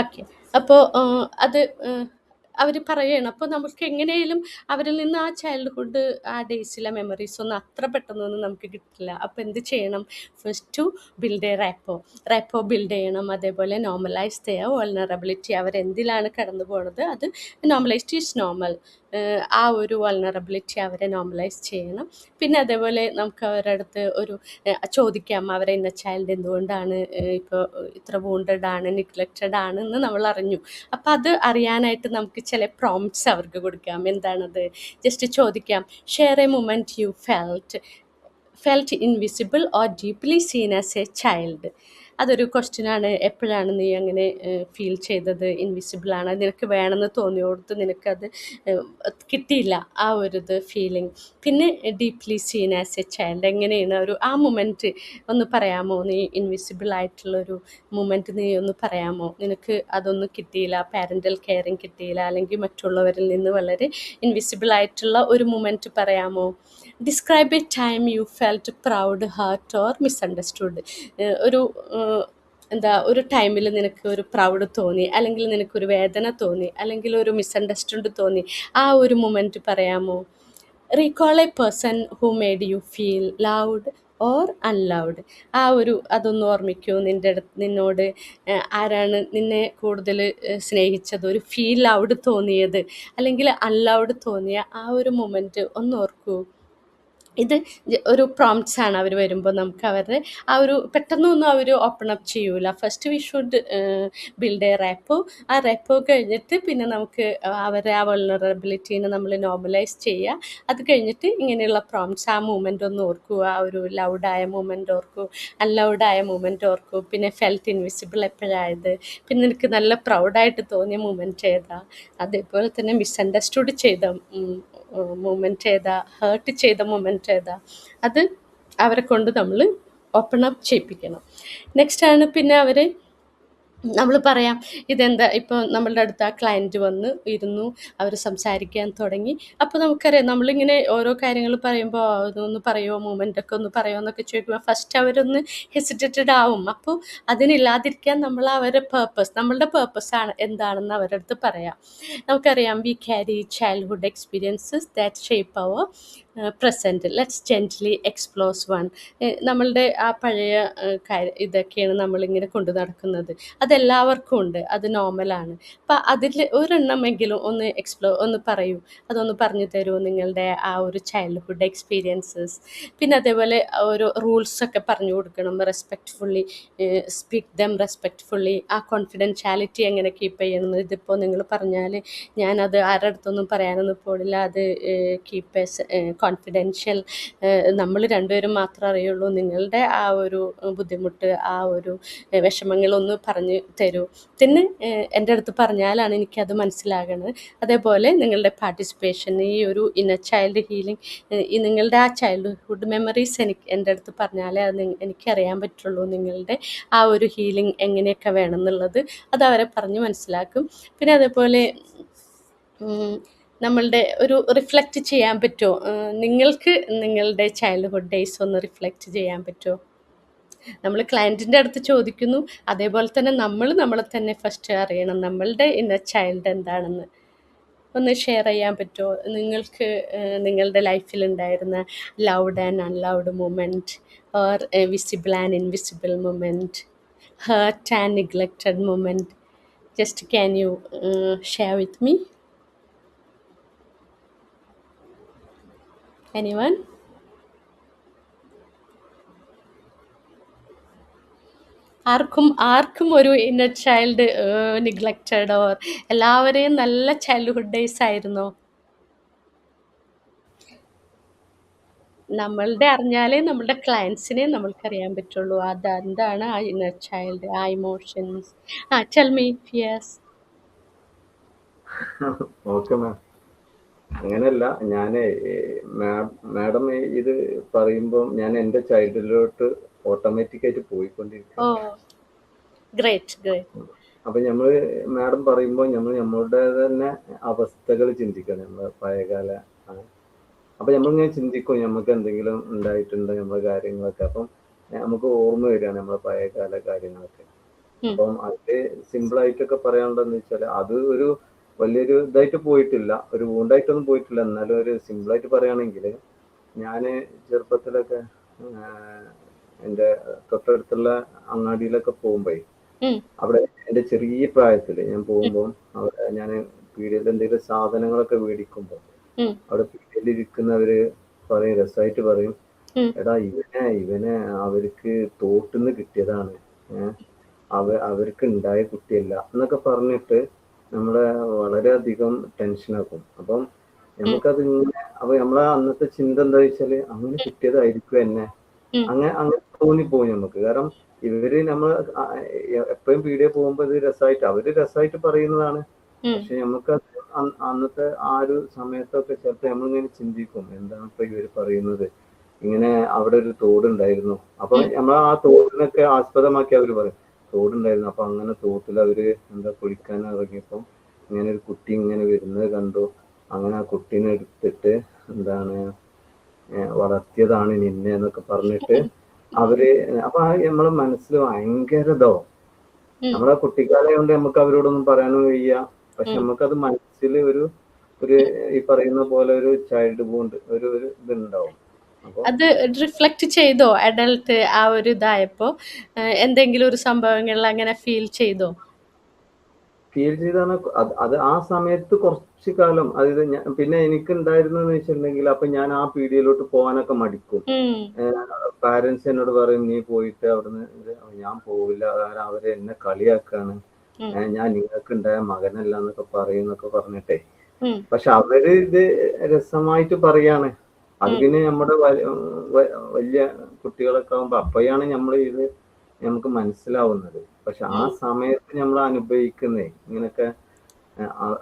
Okay. അപ്പോൾ അത് അവർ പറയുകയാണ്. അപ്പോൾ നമുക്ക് എങ്ങനെയും അവരിൽ നിന്ന് ആ ചൈൽഡ്ഹുഡ് ആ ഡേയ്സിലെ മെമ്മറീസ് ഒന്നും അത്ര പെട്ടെന്നൊന്നും നമുക്ക് കിട്ടില്ല. അപ്പോൾ എന്ത് ചെയ്യണം? First to build a rapport. Rapport build ചെയ്യണം. അതേപോലെ നോർമലൈസ് ചെയ്യുക വൾനറബിലിറ്റി. അവരെന്തിലാണ് കടന്നു പോണത് അത് നോർമലൈസ്ഡ് ഈസ് നോർമൽ. ആ ഒരു വൾനറബിലിറ്റി അവരെ നോർമലൈസ് ചെയ്യണം. പിന്നെ അതേപോലെ നമുക്ക് അവരുടെ അടുത്ത് ഒരു ചോദിക്കാം, അവരെ ഇന്ന ചൈൽഡ് എന്തുകൊണ്ടാണ് ഇപ്പോൾ ഇത്ര വൂണ്ടഡ് ആണ്, നിഗ്ലക്റ്റഡ് ആണെന്ന് നമ്മൾ അറിഞ്ഞു. അപ്പം അത് അറിയാനായിട്ട് നമുക്ക് ചില പ്രോംപ്റ്റ്സ് അവർക്ക് കൊടുക്കാം. എന്താണത്? ജസ്റ്റ് ചോദിക്കാം, share A moment U felt invisible or deeply scene as A child. അതൊരു ക്വസ്റ്റ്യനാണ്. എപ്പോഴാണ് നീ അങ്ങനെ ഫീൽ ചെയ്തത്? ഇൻവിസിബിളാണ്, നിനക്ക് വേണമെന്ന് തോന്നിയോടത്ത് നിനക്കത് കിട്ടിയില്ല ആ ഒരു ഫീലിംഗ്. പിന്നെ deeply scene as A child എങ്ങനെയാണ് ആ മൊമെൻറ്റ് ഒന്ന് പറയാമോ? നീ ഇൻവിസിബിൾ ആയിട്ടുള്ളൊരു മൊമെൻറ്റ് നീ ഒന്ന് പറയാമോ? നിനക്ക് അതൊന്നും കിട്ടിയില്ല, പാരൻ്റൽ കെയറിങ് കിട്ടിയില്ല, അല്ലെങ്കിൽ മറ്റുള്ളവരിൽ നിന്ന് വളരെ ഇൻവിസിബിൾ ആയിട്ടുള്ള ഒരു മൊമെൻറ്റ് പറയാമോ? Describe A time you felt proud, hurt or misunderstood. ഒരു ഒരു ടൈമിൽ നിനക്ക് ഒരു പ്രൗഡ് തോന്നി, അല്ലെങ്കിൽ നിനക്കൊരു വേദന തോന്നി, അല്ലെങ്കിൽ ഒരു മിസ്അണ്ടർസ്റ്റുഡ് തോന്നി, ആ ഒരു മൊമെൻറ്റ് പറയാമോ? Recall a person who made you feel loved or unloved. അതൊന്ന് ഓർമ്മിക്കൂ. നിന്നോട് ആരാണ് നിന്നെ കൂടുതൽ സ്നേഹിച്ചത്, ഒരു ഫീൽ ലൗഡ് തോന്നിയത്, അല്ലെങ്കിൽ അൺലൗഡ് തോന്നിയ ആ ഒരു മൊമെൻറ്റ് ഒന്ന് ഓർക്കൂ. ഇത് ഒരു പ്രോംപ്റ്റ്സ് ആണ്. അവർ വരുമ്പോൾ നമുക്ക് അവരുടെ പെട്ടെന്നൊന്നും അവർ ഓപ്പൺ അപ്പ് ചെയ്യൂല. First we should build a rapport. ആ റാപ്പോ കഴിഞ്ഞിട്ട് പിന്നെ നമുക്ക് അവരുടെ ആ വൾനറബിലിറ്റീനെ നമ്മൾ നോർമലൈസ് ചെയ്യുക. അത് കഴിഞ്ഞിട്ട് ഇങ്ങനെയുള്ള പ്രോംപ്റ്റ്സ്, ആ മൂമെൻ്റ് ഒന്ന് ഓർക്കൂ. ആ ഒരു ലൗഡായ മൂമെൻ്റ് ഓർക്കൂ, അൺലൗഡായ മൂമെൻ്റ് ഓർക്കൂ. പിന്നെ ഫെൽറ്റ് ഇൻവിസിബിൾ എപ്പോഴായത്, പിന്നെ എനിക്ക് നല്ല പ്രൗഡായിട്ട് തോന്നിയ മൂമെൻറ്റ് ഏതാ, അതേപോലെ തന്നെ മിസ്അണ്ടർസ്റ്റുഡ് ചെയ്ത മൂമെൻറ്റ് ഏതാ, ഹേർട്ട് ചെയ്ത മൂമെൻറ്റ് ഏതാ, അത് അവരെ കൊണ്ട് നമ്മൾ ഓപ്പൺ അപ്പ് ചെയ്യിപ്പിക്കണം. നെക്സ്റ്റാണ് പിന്നെ നമ്മൾ പറയാം, ഇതെന്താ, ഇപ്പോൾ നമ്മളുടെ അടുത്ത് ആ ക്ലയൻറ്റ് വന്ന് ഇരുന്നു, അവർ സംസാരിക്കാൻ തുടങ്ങി. അപ്പോൾ നമുക്കറിയാം, നമ്മളിങ്ങനെ ഓരോ കാര്യങ്ങൾ പറയുമ്പോൾ അതൊന്ന് പറയുമോ, മൂമെൻ്റൊക്കെ ഒന്ന് പറയുമോ എന്നൊക്കെ ചോദിക്കുമ്പോൾ ഫസ്റ്റ് അവരൊന്ന് ഹെസിറ്റേറ്റഡ് ആവും. അപ്പോൾ അതിനില്ലാതിരിക്കാൻ നമ്മൾ നമ്മളുടെ പേർപ്പസാണ് എന്താണെന്ന് അവരുടെ അടുത്ത് പറയാം. നമുക്കറിയാം, we carry childhood experiences that shape our present. Let's gently explore one. നമ്മളുടെ ആ പഴയ ഇതൊക്കെയാണ് നമ്മളിങ്ങനെ കൊണ്ടു നടക്കുന്നത്. അതെല്ലാവർക്കും ഉണ്ട്, അത് നോർമലാണ്. അപ്പം അതിൽ ഒരെണ്ണമെങ്കിലും ഒന്ന് പറയൂ, അതൊന്ന് പറഞ്ഞു തരൂ, നിങ്ങളുടെ ആ ഒരു ചൈൽഡ്ഹുഡ് എക്സ്പീരിയൻസസ്. പിന്നെ അതേപോലെ ഓരോ റൂൾസൊക്കെ പറഞ്ഞു കൊടുക്കണം. Respectfully speak dum respectfully. ആ കോൺഫിഡൻഷ്യാലിറ്റി എങ്ങനെ കീപ്പ് ചെയ്യണമെന്ന്. ഇതിപ്പോൾ നിങ്ങൾ പറഞ്ഞാൽ ഞാനത് ആരുടെ അടുത്തൊന്നും പറയാനൊന്നും പോടില്ല, അത് കീപ്പ് കോൺഫിഡൻഷ്യൽ, നമ്മൾ രണ്ടുപേരും മാത്രമേ അറിയുള്ളൂ. നിങ്ങളുടെ ആ ഒരു ബുദ്ധിമുട്ട്, ആ ഒരു വിഷമങ്ങളൊന്ന് പറഞ്ഞു തരൂ. പിന്നെ എൻ്റെ അടുത്ത് പറഞ്ഞാലാണ് എനിക്കത് മനസ്സിലാകണത്. അതേപോലെ നിങ്ങളുടെ പാർട്ടിസിപ്പേഷൻ, ഈ ഒരു ഇന്നർ ചൈൽഡ് ഹീലിംഗ്, ഈ നിങ്ങളുടെ ആ ചൈൽഡ്ഹുഡ് മെമ്മറീസ് എൻ്റെ അടുത്ത് പറഞ്ഞാലേ അത് എനിക്കറിയാൻ പറ്റുള്ളൂ. നിങ്ങളുടെ ആ ഒരു ഹീലിംഗ് എങ്ങനെയൊക്കെ വേണം എന്നുള്ളത് അത് അവരെ പറഞ്ഞ് മനസ്സിലാക്കും. പിന്നെ അതേപോലെ നമ്മളുടെ ഒരു റിഫ്ലക്റ്റ് ചെയ്യാൻ പറ്റുമോ? നിങ്ങൾക്ക് നിങ്ങളുടെ ചൈൽഡ്ഹുഡ് ഡേയ്സ് ഒന്ന് റിഫ്ലക്റ്റ് ചെയ്യാൻ പറ്റുമോ? നമ്മൾ ക്ലയൻറ്റിൻ്റെ അടുത്ത് ചോദിക്കുന്നു, അതേപോലെ തന്നെ നമ്മളെ തന്നെ ഫസ്റ്റ് അറിയണം, നമ്മളുടെ ഇന്നർ ചൈൽഡ് എന്താണെന്ന്. ഒന്ന് ഷെയർ ചെയ്യാൻ പറ്റുമോ? നിങ്ങൾക്ക് നിങ്ങളുടെ ലൈഫിലുണ്ടായിരുന്ന loved and unloved moment, or visible and invisible moment, hurt and neglected moment. Just can you share with me? Anyone? ആർക്കും ഒരു ഇന്നർ ചൈൽഡ് നിഗ്ലക്റ്റഡ് ഓർ എല്ലാവരെയും നല്ല ചൈൽഡ്ഹുഡ് ഡേയ്സ് ആയിരുന്നോ? നമ്മളുടെ അറിഞ്ഞാലേ നമ്മളുടെ ക്ലയൻസിനെ നമ്മൾക്കറിയാൻ പറ്റുള്ളൂ. എന്താണ് ആ ഇന്നർ ചൈൽഡ്, ആ emotions. Tell me. Yes. Okay ma'am. അങ്ങനെയല്ല, ഞാൻ മാഡം ഇത് പറയുമ്പോൾ ഞാൻ എൻ്റെ ചൈൽഡിലോട്ട് ഓട്ടോമാറ്റിക്കായിട്ട് ഓ, പോയിക്കൊണ്ടിരിക്കുകയാണ്. ഗ്രേറ്റ്. അപ്പൊ മാഡം പറയുമ്പോൾ നമ്മളുടെ തന്നെ അവസ്ഥകൾ ചിന്തിക്കണം, നമ്മളെ പഴയകാല. അപ്പൊ നമ്മളിങ്ങനെ ചിന്തിക്കും, നമുക്ക് എന്തെങ്കിലും ഉണ്ടായിട്ടുണ്ട് നമ്മളെ കാര്യങ്ങളൊക്കെ. അപ്പം നമുക്ക് ഓർമ്മ വരികയാണ് നമ്മളെ പഴയകാല കാര്യങ്ങളൊക്കെ. അപ്പം അത് സിമ്പിളായിട്ടൊക്കെ പറയാനുള്ളതെന്ന് വെച്ചാൽ അത് ഒരു വലിയൊരു ഇതായിട്ട് പോയിട്ടില്ല, ഒരു വൂണ്ടായിട്ടൊന്നും പോയിട്ടില്ല. എന്നാലും ഒരു സിമ്പിളായിട്ട് പറയുകയാണെങ്കിൽ ഞാൻ ചെറുപ്പത്തിലൊക്കെ എൻ്റെ തൊട്ടടുത്തുള്ള അങ്ങാടിയിലൊക്കെ പോകുമ്പോഴേ അവിടെ എൻ്റെ ചെറിയ പ്രായത്തിൽ ഞാൻ പോകുമ്പോൾ അവിടെ ഞാൻ പീടികയിൽ എന്തെങ്കിലും സാധനങ്ങളൊക്കെ മേടിക്കുമ്പോൾ അവിടെ പീടികയിലിരിക്കുന്നവര് പറയും, രസമായിട്ട് പറയും, എടാ ഇവനെ അവർക്ക് തോട്ടുന്ന് കിട്ടിയതാണ്, അവർക്ക് ഉണ്ടായ കുട്ടിയല്ല എന്നൊക്കെ പറഞ്ഞിട്ട് നമ്മളെ വളരെയധികം ടെൻഷനാക്കും. അപ്പം നമുക്കത് ഇങ്ങനെ അപ്പൊ നമ്മളെ അന്നത്തെ ചിന്ത എന്താ വെച്ചാല് അങ്ങനെ കിട്ടിയതായിരിക്കും എന്നെ, അങ്ങനെ തോന്നിപ്പോയി നമുക്ക്. കാരണം ഇവര് നമ്മൾ എപ്പോഴും പീടിയെ പോകുമ്പോ ഇത് രസമായിട്ട് അവര് രസമായിട്ട് പറയുന്നതാണ്. പക്ഷെ നമുക്ക് അന്നത്തെ ആ ഒരു സമയത്തൊക്കെ ചിലപ്പോ നമ്മളിങ്ങനെ ചിന്തിക്കും, എന്താണ് ഇപ്പൊ ഇവര് പറയുന്നത്, ഇങ്ങനെ അവിടെ ഒരു തോടുണ്ടായിരുന്നു, അപ്പൊ നമ്മൾ ആ തോടിനൊക്കെ ആസ്പദമാക്കി അവര് പറയും തോടുണ്ടായിരുന്നു, അപ്പൊ അങ്ങനെ തോട്ടിൽ അവര് എന്താ കുളിക്കാൻ ഇറങ്ങിയപ്പോ ഇങ്ങനെ ഒരു കുട്ടി ഇങ്ങനെ വരുന്നത് കണ്ടു, അങ്ങനെ ആ കുട്ടീനെ എടുത്തിട്ട് എന്താണ് വളർത്തിയതാണ് നിന്നെ എന്നൊക്കെ പറഞ്ഞിട്ട് അവര് അപ്പൊ നമ്മളെ മനസ്സിൽ ഭയങ്കര ഇതാവും. നമ്മളെ കുട്ടിക്കാലം കൊണ്ട് നമുക്ക് അവരോടൊന്നും പറയാനും വയ്യ, പക്ഷെ നമുക്കത് മനസ്സിൽ ഒരു ഈ പറയുന്ന പോലെ ഒരു ചൈൽഡ് ബോണ്ട് ഒരു ഇതുണ്ടാവും. അത് റിഫ്ലക്ട് ചെയ്തോ അഡൾട്ട് ആ ഒരു ഇതായപ്പോ എന്തെങ്കിലും ഒരു സംഭവങ്ങളിൽ അങ്ങനെ ഫീൽ ചെയ്തോ? ഫീൽ ചെയ്താണ് അത് ആ സമയത്ത് കുറച്ച് കാലം, അതായത് പിന്നെ എനിക്ക് ഉണ്ടായിരുന്നെന്ന് വെച്ചിട്ടുണ്ടെങ്കിൽ അപ്പൊ ഞാൻ ആ പീടികയിലോട്ട് പോകാനൊക്കെ മടിക്കും. പാരന്റ്സ് എന്നോട് പറയും നീ പോയിട്ട് അവിടുന്ന്, ഞാൻ പോവില്ല കാരണം അവര് എന്നെ കളിയാക്കാണ്, ഞാൻ നിങ്ങൾക്ക് ഉണ്ടായ മകനല്ല എന്നൊക്കെ പറയുന്നൊക്കെ പറഞ്ഞിട്ടേ. പക്ഷെ അവര് ഇത് രസമായിട്ട് പറയാണ്. അത് പിന്നെ നമ്മുടെ വലിയ കുട്ടികളൊക്കെ ആകുമ്പോ അപ്പോഴാണ് നമ്മൾ ഇത് നമുക്ക് മനസ്സിലാവുന്നത്. പക്ഷെ ആ സമയത്ത് നമ്മൾ അനുഭവിക്കുന്നേ ഇങ്ങനൊക്കെ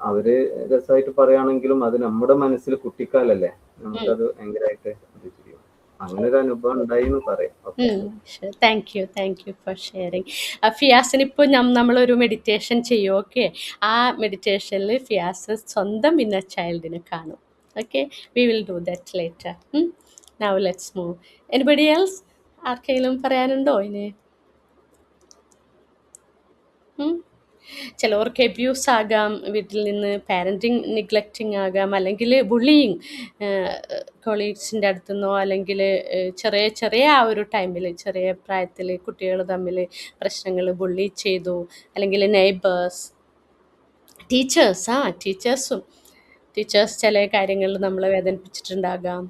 അവര് രസമായിട്ട് പറയുകയാണെങ്കിലും അത് നമ്മുടെ മനസ്സിൽ കുട്ടിക്കാലല്ലേ, നമുക്കത് ഭയങ്കരമായിട്ട് ഇത് ചെയ്യും. അങ്ങനെ ഒരു അനുഭവം ഉണ്ടായി എന്ന് പറയാം. Thank you for sharing. ഫിയാസിന് ഇപ്പോൾ നമ്മളൊരു മെഡിറ്റേഷൻ ചെയ്യും. ഓക്കെ, ആ മെഡിറ്റേഷനിൽ ഫിയാസ് സ്വന്തം ഇന്നർ ചൈൽഡിനെ കാണും. Okay, we will do that later. Now let's move. Anybody else? ആർക്കെങ്കിലും പറയാനുണ്ടോ ഇനി? ചിലവർക്ക് എബ്യൂസ് ആകാം, വീട്ടിൽ നിന്ന് പാരൻറ്റിങ് നെഗ്ലക്റ്റിംഗ് ആകാം, അല്ലെങ്കിൽ ബുള്ളിയിങ് കൊളീഗ്സിൻ്റെ അടുത്തുനിന്നോ, അല്ലെങ്കിൽ ചെറിയ ചെറിയ ആ ഒരു ടൈമിൽ ചെറിയ പ്രായത്തിൽ കുട്ടികൾ തമ്മിൽ പ്രശ്നങ്ങൾ, ബുള്ളി ചെയ്തു, അല്ലെങ്കിൽ നെയ്ബേഴ്സ്, ടീച്ചേഴ്സ് ചില കാര്യങ്ങളിൽ നമ്മളെ വേദനിപ്പിച്ചിട്ടുണ്ടാകാം.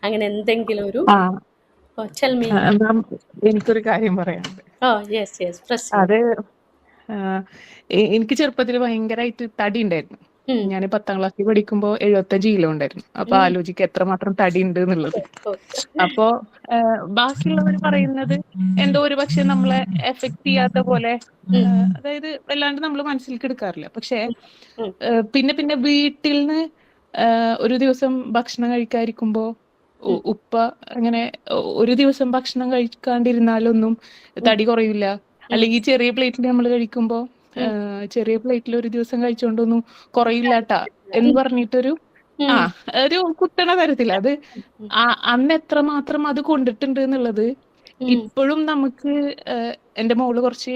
അങ്ങനെ എന്തെങ്കിലും ഒരു എനിക്കൊരു കാര്യം പറയാനുണ്ട്. അത് എനിക്ക് ചെറുപ്പത്തിൽ ഭയങ്കരമായിട്ട് തടി ഉണ്ടായിരുന്നു. ഞാൻ 10ാം ക്ലാസ്സിൽ പഠിക്കുമ്പോ 75 കിലോ ഉണ്ടായിരുന്നു. അപ്പൊ ആലോചിക്കുക എത്രമാത്രം തടി ഉണ്ട് എന്നുള്ളത്. അപ്പോ ബാക്കിയുള്ളവർ പറയുന്നത് എന്തോ ഒരു പക്ഷെ നമ്മളെ എഫക്ട് ചെയ്യാത്ത പോലെ, അതായത് വല്ലാണ്ട് നമ്മൾ മനസ്സിലേക്ക് എടുക്കാറില്ല. പക്ഷെ പിന്നെ പിന്നെ വീട്ടിൽ നിന്ന് ഒരു ദിവസം ഭക്ഷണം കഴിക്കാതിരിക്കുമ്പോ ഉപ്പ അങ്ങനെ ഒരു ദിവസം ഭക്ഷണം കഴിക്കാണ്ടിരുന്നാലൊന്നും തടി കുറയില്ല, അല്ലെങ്കിൽ ചെറിയ പ്ലേറ്റിൽ നമ്മൾ കഴിക്കുമ്പോ ചെറിയ പ്ലേറ്റിൽ ഒരു ദിവസം കഴിച്ചോണ്ടൊന്നും കുറയില്ലാട്ടാ എന്ന് പറഞ്ഞിട്ടൊരു ഒരു കുത്തണ തരത്തിൽ അത് അന്ന് എത്രമാത്രം അത് കൊണ്ടിട്ടുണ്ട് എന്നുള്ളത് ഇപ്പോഴും നമുക്ക്. എന്റെ മോള് കുറച്ച്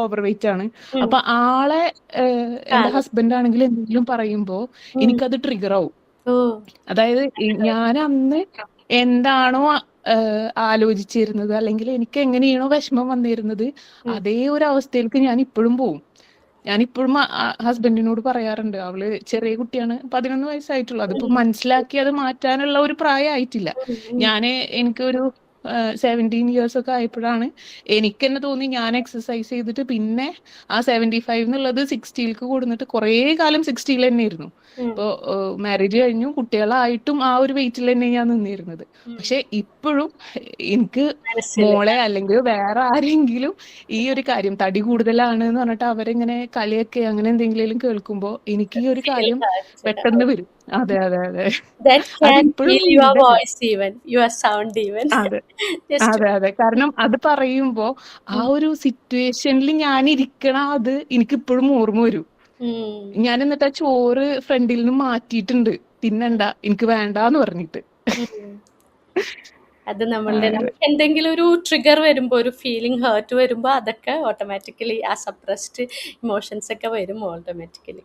ഓവർ വെയിറ്റ് ആണ്. അപ്പൊ ആളെ എന്റെ ഹസ്ബൻഡ് ആണെങ്കിൽ എന്തെങ്കിലും പറയുമ്പോ എനിക്കത് ട്രിഗർ ആവും. അതായത് ഞാൻ അന്ന് എന്താണോ ആലോചിച്ചിരുന്നത്, അല്ലെങ്കിൽ എനിക്ക് എങ്ങനെയാണോ വിഷമം വന്നിരുന്നത്, അതേ ഒരു അവസ്ഥയിലേക്ക് ഞാൻ ഇപ്പോഴും പോവും. ഞാനിപ്പോഴും ഹസ്ബൻഡിനോട് പറയാറുണ്ട്, അവള് ചെറിയ കുട്ടിയാണ്, 11 വയസ്സായിട്ടുള്ളൂ, അതിപ്പോ മനസ്സിലാക്കി അത് മാറ്റാനുള്ള ഒരു പ്രായമായിട്ടില്ല. എനിക്കൊരു 17 years ഒക്കെ ആയപ്പോഴാണ് എനിക്ക് തന്നെ തോന്നി ഞാൻ എക്സസൈസ് ചെയ്തിട്ട് പിന്നെ ആ 75 എന്നുള്ളത് 60ലേക്ക് കൊടുത്തിട്ട് കുറേ കാലം 60 തന്നെയായിരുന്നു. ഇപ്പോ മാരേജ് കഴിഞ്ഞു, കുട്ടികളായിട്ടും ആ ഒരു വെയിറ്റിൽ തന്നെ ഞാൻ നിന്നിരുന്നത്. പക്ഷെ ഇപ്പോഴും എനിക്ക് മോളെ അല്ലെങ്കിൽ വേറെ ആരെങ്കിലും ഈ ഒരു കാര്യം തടി കൂടുതലാണ് എന്ന് പറഞ്ഞിട്ട് അവരെങ്ങനെ കളിയൊക്കെ അങ്ങനെ എന്തെങ്കിലും കേൾക്കുമ്പോ എനിക്ക് ഈ ഒരു കാര്യം പെട്ടെന്ന് വരും. അതെ അതെ അതെ അതെ അതെ കാരണം അത് പറയുമ്പോ ആ ഒരു സിറ്റുവേഷനിൽ ഞാൻ ഇരിക്കണ അത് എനിക്ക് ഇപ്പോഴും ഓർമ്മ വരും. ഞാൻ എന്നിട്ട് ആ ചോറ് ഫ്രണ്ടിൽ നിന്ന് മാറ്റിയിട്ടുണ്ട്, തിന്നണ്ട എനിക്ക് വേണ്ടാന്ന് പറഞ്ഞിട്ട്. അത് നമ്മളുടെ നമുക്ക് എന്തെങ്കിലും ഒരു ട്രിഗർ വരുമ്പോൾ, ഒരു ഫീലിംഗ് ഹേർട്ട് വരുമ്പോൾ അതൊക്കെ ഓട്ടോമാറ്റിക്കലി ആ സപ്രസ്ഡ് ഇമോഷൻസ് ഒക്കെ വരും ഓട്ടോമാറ്റിക്കലി.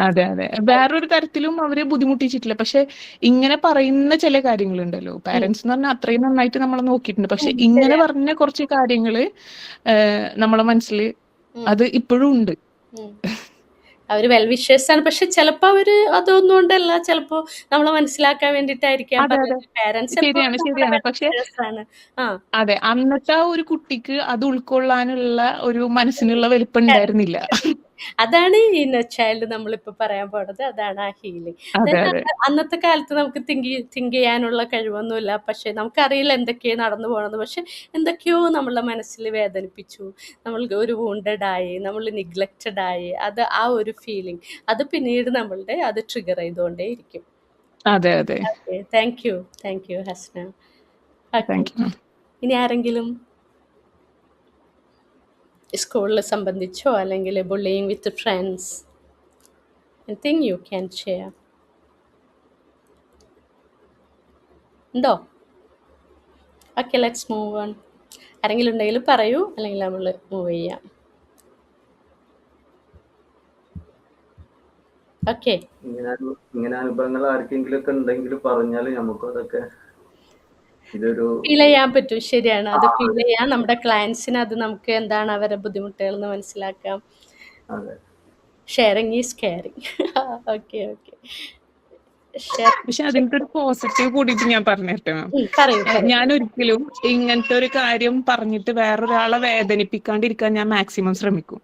അതെ അതെ വേറൊരു തരത്തിലും അവരെ ബുദ്ധിമുട്ടിച്ചിട്ടില്ല. പക്ഷെ ഇങ്ങനെ പറയുന്ന ചില കാര്യങ്ങളുണ്ടല്ലോ, പാരന്റ്സ് എന്ന് പറഞ്ഞാൽ അത്രയും നന്നായിട്ട് നമ്മളെ നോക്കിയിട്ടുണ്ട്. പക്ഷെ ഇങ്ങനെ പറഞ്ഞ കുറച്ച് കാര്യങ്ങള് നമ്മളെ മനസ്സിൽ അത് ഇപ്പോഴും ഉണ്ട്. അവർ വെൽ വിഷേഴ്സ് ആണ്. പക്ഷെ ചിലപ്പോൾ അവർ അതൊന്നും കൊണ്ടല്ല, ചിലപ്പോൾ നമ്മളെ മനസ്സിലാക്കാൻ വേണ്ടിയിട്ടായിരിക്കാം അതെ അതെ പറയുന്നത്. പാരന്റ്സ് ശരിയാണ് ശരിയാണ്. പക്ഷെ ആണ്. ആ അതെ അന്നത്തെ ആ ഒരു കുട്ടിക്ക് അത് ഉൾക്കൊള്ളാനുള്ള ഒരു മനസ്സിനുള്ള വലിപ്പം ഉണ്ടായിരുന്നില്ല. അതാണ് ഈ ഇന്നർ ചൈൽഡ് നമ്മളിപ്പോ പറയാൻ പോണത്. അതാണ് ആ ഹീലിംഗ്. അതെ അതെ അന്നത്തെ കാലത്ത് നമുക്ക് തിങ്ക് ചെയ്യാനുള്ള കഴിവൊന്നുമില്ല. പക്ഷെ നമുക്കറിയില്ല എന്തൊക്കെയോ നടന്നു പോകണമെന്ന്. പക്ഷെ എന്തൊക്കെയോ നമ്മളുടെ മനസ്സിൽ വേദനിപ്പിച്ചു, നമ്മൾ ഒരു വൂണ്ടഡ് ആയി, നമ്മൾ നിഗ്ലക്റ്റഡ് ആയി. അത് ആ ഒരു ഫീലിംഗ് അത് പിന്നീട് നമ്മളുടെ അത് ട്രിഗർ ചെയ്തുകൊണ്ടേ ഇരിക്കും. അതെ അതെ thank you Hasna. Thank you. ഇനി ആരെങ്കിലും സ്കൂളിൽ സംബന്ധിച്ചോ അല്ലെങ്കിൽ bullying with friends, anything you can share ഉണ്ടോ? Okay, let's move on. ആരെങ്കിലും ഉണ്ടെങ്കിൽ പറയൂ, അല്ലെങ്കിൽ നമ്മൾ മൂവ് ചെയ്യാം. ഓക്കെ, ഇങ്ങനെ അനുഭവങ്ങൾ ആർക്കെങ്കിലും ഒക്കെ ഉണ്ടെങ്കിൽ പറഞ്ഞാൽ നമുക്ക് അതൊക്കെ ഇതൊരു ഫീൽ ചെയ്യാൻ പറ്റും. ശരിയാണ്, അത് ഫീൽ ചെയ്യാം. നമ്മുടെ ക്ലയൻസിന് അത് നമുക്ക് എന്താണ് അവരുടെ ബുദ്ധിമുട്ടുകൾ എന്ന് മനസ്സിലാക്കാം. Sharing is caring. ഓക്കെ പക്ഷെ അതിന്റെ ഒരു പോസിറ്റീവ് കൂടിയിട്ട് ഞാൻ പറഞ്ഞിട്ട് പറയൂ. ഞാൻ ഒരിക്കലും ഇങ്ങനത്തെ ഒരു കാര്യം പറഞ്ഞിട്ട് വേറൊരാളെ വേദനിപ്പിക്കാണ്ടിരിക്കാൻ ഞാൻ മാക്സിമം ശ്രമിക്കും.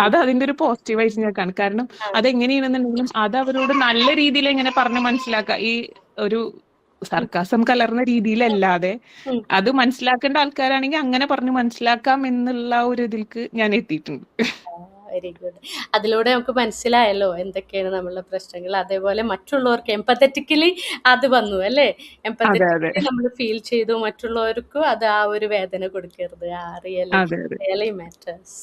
അത് അതിന്റെ ഒരു പോസിറ്റീവായിട്ട് ഞാൻ കാണും. കാരണം അതെങ്ങനെയാണെന്നുണ്ടെങ്കിലും അത് അവരോട് നല്ല രീതിയിൽ എങ്ങനെ പറഞ്ഞ് മനസ്സിലാക്കാം, ഈ ഒരു സർക്കാസം കലർന്ന രീതിയിലല്ലാതെ അത് മനസ്സിലാക്കേണ്ട ആൾക്കാരാണെങ്കിൽ അങ്ങനെ പറഞ്ഞ് മനസ്സിലാക്കാം എന്നുള്ള ഒരു ഇതിലേക്ക് ഞാൻ എത്തിയിട്ടുണ്ട്. Very good. അതിലൂടെ നമുക്ക് മനസ്സിലായല്ലോ എന്തൊക്കെയാണ് നമ്മളുടെ പ്രശ്നങ്ങൾ. അതേപോലെ മറ്റുള്ളവർക്ക് എംപത്തറ്റിക്കലി അത് വന്നു അല്ലേ? എംപത്തറ്റിക്കലി നമ്മൾ ഫീൽ ചെയ്തു, മറ്റുള്ളവർക്കും അത് ആ ഒരു വേദന കൊടുക്കരുത്. ആ really matters.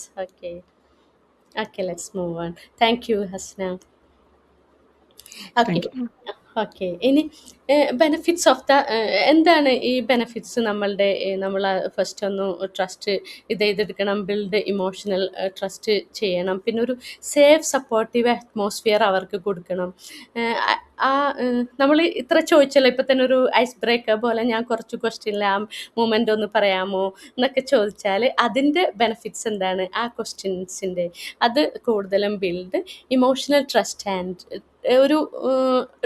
Okay let's move on. Thank you Hasna. Okay, ഇനി ബെനിഫിറ്റ്സ് ഓഫ് എന്താണ് ഈ ബെനിഫിറ്റ്സ്? നമ്മൾ ഫസ്റ്റ് ഒന്ന് ട്രസ്റ്റ് ചെയ്തെടുക്കണം, ബിൽഡ് ഇമോഷണൽ ട്രസ്റ്റ് ചെയ്യണം. പിന്നെ ഒരു സേഫ് സപ്പോർട്ടീവ് അറ്റ്മോസ്ഫിയർ അവർക്ക് കൊടുക്കണം. നമ്മൾ ഇത്ര ചോദിച്ചല്ലോ, ഇപ്പം തന്നെ ഒരു ഐസ് ബ്രേക്കർ പോലെ ഞാൻ കുറച്ച് ക്വസ്റ്റ്യനിൽ ആ മൂമെൻ്റ് ഒന്ന് പറയാമോ എന്നൊക്കെ ചോദിച്ചാൽ അതിൻ്റെ ബെനിഫിറ്റ്സ് എന്താണ്? ആ ക്വസ്റ്റ്യൻസിൻ്റെ അത് കൂടുതലും ബിൽഡ് ഇമോഷണൽ ട്രസ്റ്റ് ആൻഡ് ഒരു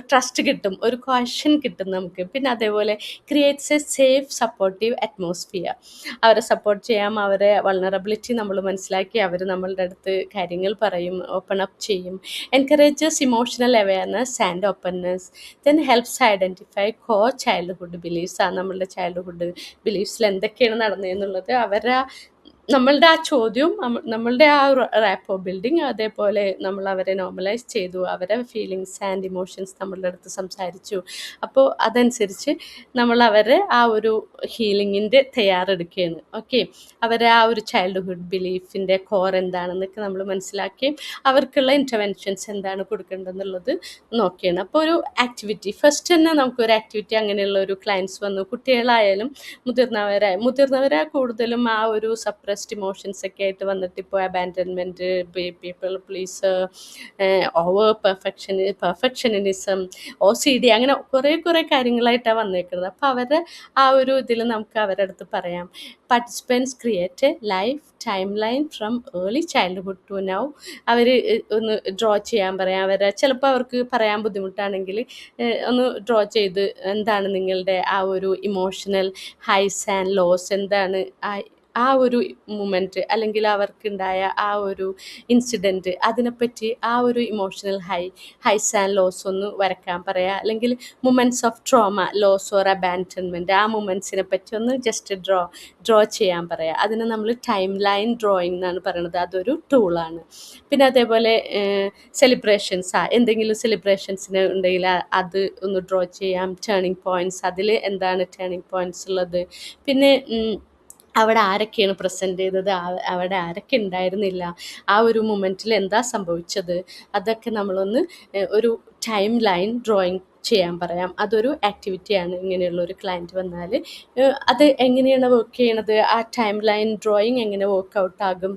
ട്രസ്റ്റ് കിട്ടും, ഒരു ക്വഷൻ കിട്ടും നമുക്ക്. പിന്നെ അതേപോലെ creates A safe supportive atmosphere. അവരെ സപ്പോർട്ട് ചെയ്യാം, അവരെ വൾണറബിലിറ്റി നമ്മൾ മനസ്സിലാക്കി അവർ നമ്മളുടെ അടുത്ത് കാര്യങ്ങൾ പറയും, ഓപ്പൺ അപ്പ് ചെയ്യും. Encourages emotional awareness and openness. Then helps identify core childhood beliefs. ആ നമ്മളുടെ ചൈൽഡ്ഹുഡ് ബിലീഫ്സിൽ എന്തൊക്കെയാണ് നടന്നതെന്നുള്ളത് നമ്മളുടെ ആ ചോദ്യവും നമ്മളുടെ ആ റാപ്പോ ബിൽഡിങ്, അതേപോലെ നമ്മൾ അവരെ നോർമലൈസ് ചെയ്തു, അവരെ ഫീലിങ്സ് ആൻഡ് ഇമോഷൻസ് നമ്മളുടെ അടുത്ത് സംസാരിച്ചു. അപ്പോൾ അതനുസരിച്ച് നമ്മൾ അവരെ ആ ഒരു ഹീലിങ്ങിൻ്റെ തയ്യാറെടുക്കുകയാണ്. ഓക്കെ, അവരെ ആ ഒരു ചൈൽഡ്ഹുഡ് ബിലീഫിൻ്റെ കോർ എന്താണെന്നൊക്കെ നമ്മൾ മനസ്സിലാക്കുകയും അവർക്കുള്ള ഇൻ്റർവെൻഷൻസ് എന്താണ് കൊടുക്കേണ്ടതെന്നുള്ളത് നോക്കുകയാണ്. അപ്പോൾ ഒരു ആക്ടിവിറ്റി ഫസ്റ്റ് തന്നെ നമുക്കൊരു ആക്ടിവിറ്റി, അങ്ങനെയുള്ള ഒരു ക്ലയൻസ് വന്നു, കുട്ടികളായാലും മുതിർന്നവരെ കൂടുതലും ആ ഒരു സപ്രസ്ഡ് ഇമോഷൻസ് ഒക്കെ ആയിട്ട് വന്നിട്ട് ഇപ്പോൾ abandonment, people please, over perfectionism, OCD, അങ്ങനെ കുറേ കാര്യങ്ങളായിട്ടാണ് വന്നേക്കുന്നത്. അപ്പോൾ അവരുടെ ആ ഒരു ഇതിൽ നമുക്ക് അവരുടെ അടുത്ത് പറയാം, participants create a life time line from early childhood to now. അവർ ഒന്ന് ഡ്രോ ചെയ്യാൻ പറയാം. ചിലപ്പോൾ അവർക്ക് പറയാൻ ബുദ്ധിമുട്ടാണെങ്കിൽ ഒന്ന് ഡ്രോ ചെയ്ത് എന്താണ് നിങ്ങളുടെ ആ ഒരു ഇമോഷണൽ ഹൈസ് ആൻഡ് ലോസ്, എന്താണ് ആ ഒരു മൂമെൻറ്റ് അല്ലെങ്കിൽ അവർക്കുണ്ടായ ആ ഒരു ഇൻസിഡൻറ്റ്, അതിനെപ്പറ്റി ആ ഒരു ഇമോഷണൽ ഹൈസ് ആൻഡ് ലോസ് ഒന്ന് വരയ്ക്കാൻ പറയാം. അല്ലെങ്കിൽ moments of trauma, loss or abandonment, ആ മൊമെൻറ്റ്സിനെ പറ്റി ഒന്ന് ജസ്റ്റ് ഡ്രോ ചെയ്യാൻ പറയാം. അതിന് നമ്മൾ ടൈം ലൈൻ ഡ്രോയിങ് എന്നാണ് പറയുന്നത്. അതൊരു ടൂളാണ്. പിന്നെ അതേപോലെ സെലിബ്രേഷൻസ്, എന്തെങ്കിലും സെലിബ്രേഷൻസിന് ഉണ്ടെങ്കിൽ അത് ഒന്ന് ഡ്രോ ചെയ്യാം. ടേണിംഗ് പോയിൻറ്റ്സ്, അതിൽ എന്താണ് ടേണിംഗ് പോയിൻറ്റ്സ് ഉള്ളത്. പിന്നെ അവിടെ ആരൊക്കെയാണ് പ്രസൻറ്റ് ചെയ്തത്, അവിടെ ആരൊക്കെ ഉണ്ടായിരുന്നില്ല, ആ ഒരു മൊമെൻറ്റിൽ എന്താ സംഭവിച്ചത്, അതൊക്കെ നമ്മളൊന്ന് ഒരു ടൈം ലൈൻ ഡ്രോയിങ് ചെയ്യാൻ പറയാം. അതൊരു ആക്ടിവിറ്റിയാണ്. ഇങ്ങനെയുള്ള ഒരു ക്ലയൻറ്റ് വന്നാൽ അത് എങ്ങനെയാണ് വർക്ക് ചെയ്യണത്, ആ ടൈം ലൈൻ ഡ്രോയിങ് എങ്ങനെ വർക്കൗട്ട് ആകും,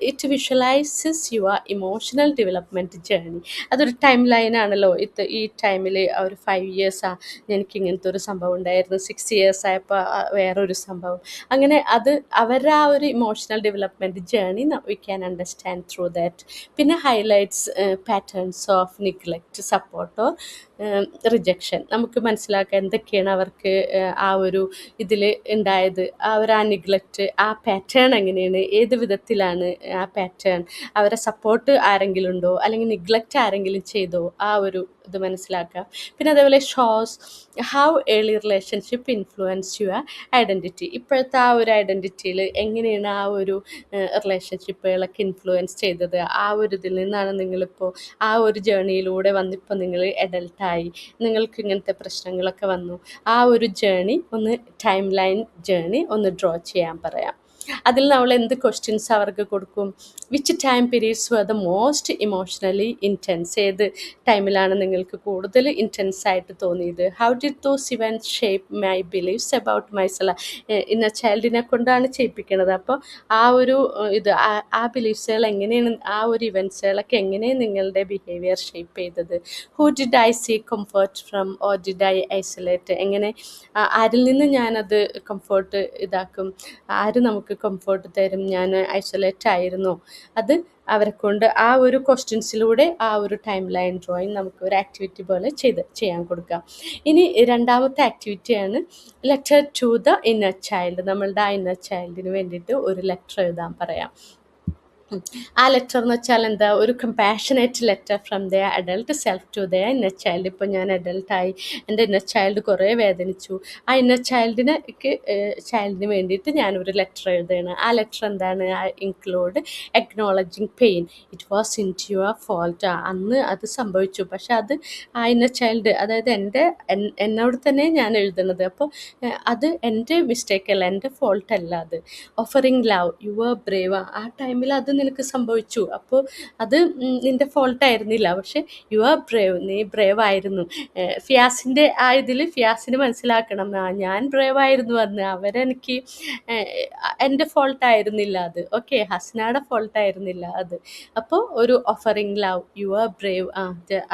it visualizes your emotional development journey. അതൊരു ടൈം ലൈനാണല്ലോ. ഈ ടൈമിൽ ഒരു 5 ഇയേഴ്സാ എനിക്ക് ഇങ്ങനത്തെ ഒരു സംഭവം ഉണ്ടായിരുന്നു, 6 ഇയേഴ്സ് ആയപ്പോൾ വേറൊരു സംഭവം, അങ്ങനെ അത് അവരുടെ ആ ഒരു emotional development journey we can understand through that. പിന്നെ highlights patterns of neglect, support or rejection. നമുക്ക് മനസ്സിലാക്കാം എന്തൊക്കെയാണ് അവർക്ക് ആ ഒരു ഇതിൽ ഉണ്ടായത്, ആ നിഗ്ലക്റ്റ്, ആ പാറ്റേൺ എങ്ങനെയാണ്, ഏത് വിധത്തിലാണ് ആ പാറ്റേൺ, അവരെ സപ്പോർട്ട് ആരെങ്കിലും ഉണ്ടോ അല്ലെങ്കിൽ നിഗ്ലക്റ്റ് ആരെങ്കിലും ചെയ്തോ, ആ ഒരു ഇത് മനസ്സിലാക്കാം. പിന്നെ അതേപോലെ shows how early relationship influence your identity. ഇപ്പോഴത്തെ ആ ഒരു ഐഡൻറ്റിറ്റിയിൽ എങ്ങനെയാണ് ആ ഒരു റിലേഷൻഷിപ്പുകളൊക്കെ ഇൻഫ്ലുവൻസ് ചെയ്തത്, ആ ഒരു ഇതിൽ നിന്നാണ് നിങ്ങളിപ്പോൾ ആ ഒരു ജേണിയിലൂടെ വന്നിപ്പോൾ നിങ്ങൾ അഡൽട്ടായി, നിങ്ങൾക്ക് ഇങ്ങനത്തെ പ്രശ്നങ്ങളൊക്കെ വന്നു. ആ ഒരു ജേണി ഒന്ന് ടൈം ലൈൻ ജേണി ഒന്ന് ഡ്രോ ചെയ്യാൻ പറയാം. അതിൽ നമ്മൾ എന്ത് ക്വസ്റ്റ്യൻസ് അവർക്ക് കൊടുക്കും? Which time periods were the most emotionally intense? ഏത് ടൈമിലാണ് നിങ്ങൾക്ക് കൂടുതൽ ഇൻറ്റൻസ് ആയിട്ട് തോന്നിയത്? How did those events shape my beliefs about myself? ഇന്ന ചൈൽഡിനെ കൊണ്ടാണ് ചെയ്യിപ്പിക്കുന്നത്. അപ്പോൾ ആ ഒരു ഇത് ആ ബിലീഫ്സുകൾ എങ്ങനെയാണ്, ആ ഒരു ഇവൻറ്റ്സുകളൊക്കെ എങ്ങനെയാണ് നിങ്ങളുടെ ബിഹേവിയർ ഷേപ്പ് ചെയ്തത്? Who did I see comfort from or did I isolate? എങ്ങനെ ആരിൽ നിന്ന് ഞാനത് കംഫർട്ട് ഇതാക്കും, ആര് നമുക്ക് കംഫർട്ട് തരും, ഞാൻ ഐസൊലേറ്റ് ആയിരുന്നോ? അത് അവരെ കൊണ്ട് ആ ഒരു ക്വസ്റ്റ്യൻസിലൂടെ ആ ഒരു ടൈം ലൈൻ ഡ്രോയിങ് നമുക്ക് ഒരു ആക്ടിവിറ്റി പോലെ ചെയ്യാൻ കൊടുക്കാം. ഇനി രണ്ടാമത്തെ ആക്ടിവിറ്റിയാണ് letter to the inner child. നമ്മളുടെ ആ ഇന്നർ ചൈൽഡിന് വേണ്ടിയിട്ട് ഒരു ലെറ്റർ എഴുതാൻ പറയാം. ആ ലെറ്റർ എന്ന് വെച്ചാൽ എന്താ? ഒരു compassionate letter from their adult self to their inner child. ഇപ്പോൾ ഞാൻ അഡൽട്ടായി, എൻ്റെ ഇന്നർ ചൈൽഡ് കുറേ വേദനിച്ചു, ആ ഇന്നർ ചൈൽഡിന് വേണ്ടിയിട്ട് ഞാനൊരു ലെറ്റർ എഴുതുകയാണ്. ആ ലെറ്റർ എന്താണ്? Include acknowledging pain, it was in to your fault. അന്ന് അത് സംഭവിച്ചു, പക്ഷെ അത് ആ ഇന്നർ ചൈൽഡ്, അതായത് എന്നോട് തന്നെ ഞാൻ എഴുതുന്നത്. അപ്പോൾ അത് എൻ്റെ മിസ്റ്റേക്ക് അല്ല, എൻ്റെ ഫോൾട്ട് അല്ല അത്. Offering love, you are Brave. ആ ടൈമിൽ അത് നിനക്ക് സംഭവിച്ചു, അപ്പോൾ അത് നിൻ്റെ ഫോൾട്ടായിരുന്നില്ല, പക്ഷെ യു ആർ ബ്രേവ്, നീ ബ്രേവ് ആയിരുന്നു. ഫിയാസിൻ്റെ ആ ഇതിൽ ഫിയാസിന് മനസ്സിലാക്കണം, ഞാൻ ബ്രേവ് ആയിരുന്നു അന്ന്, അവരെനിക്ക് എൻ്റെ ഫോൾട്ടായിരുന്നില്ല അത്. ഓക്കെ, ഹസ്നയുടെ ഫോൾട്ടായിരുന്നില്ല അത്. അപ്പോൾ ഒരു offering love, you are Brave,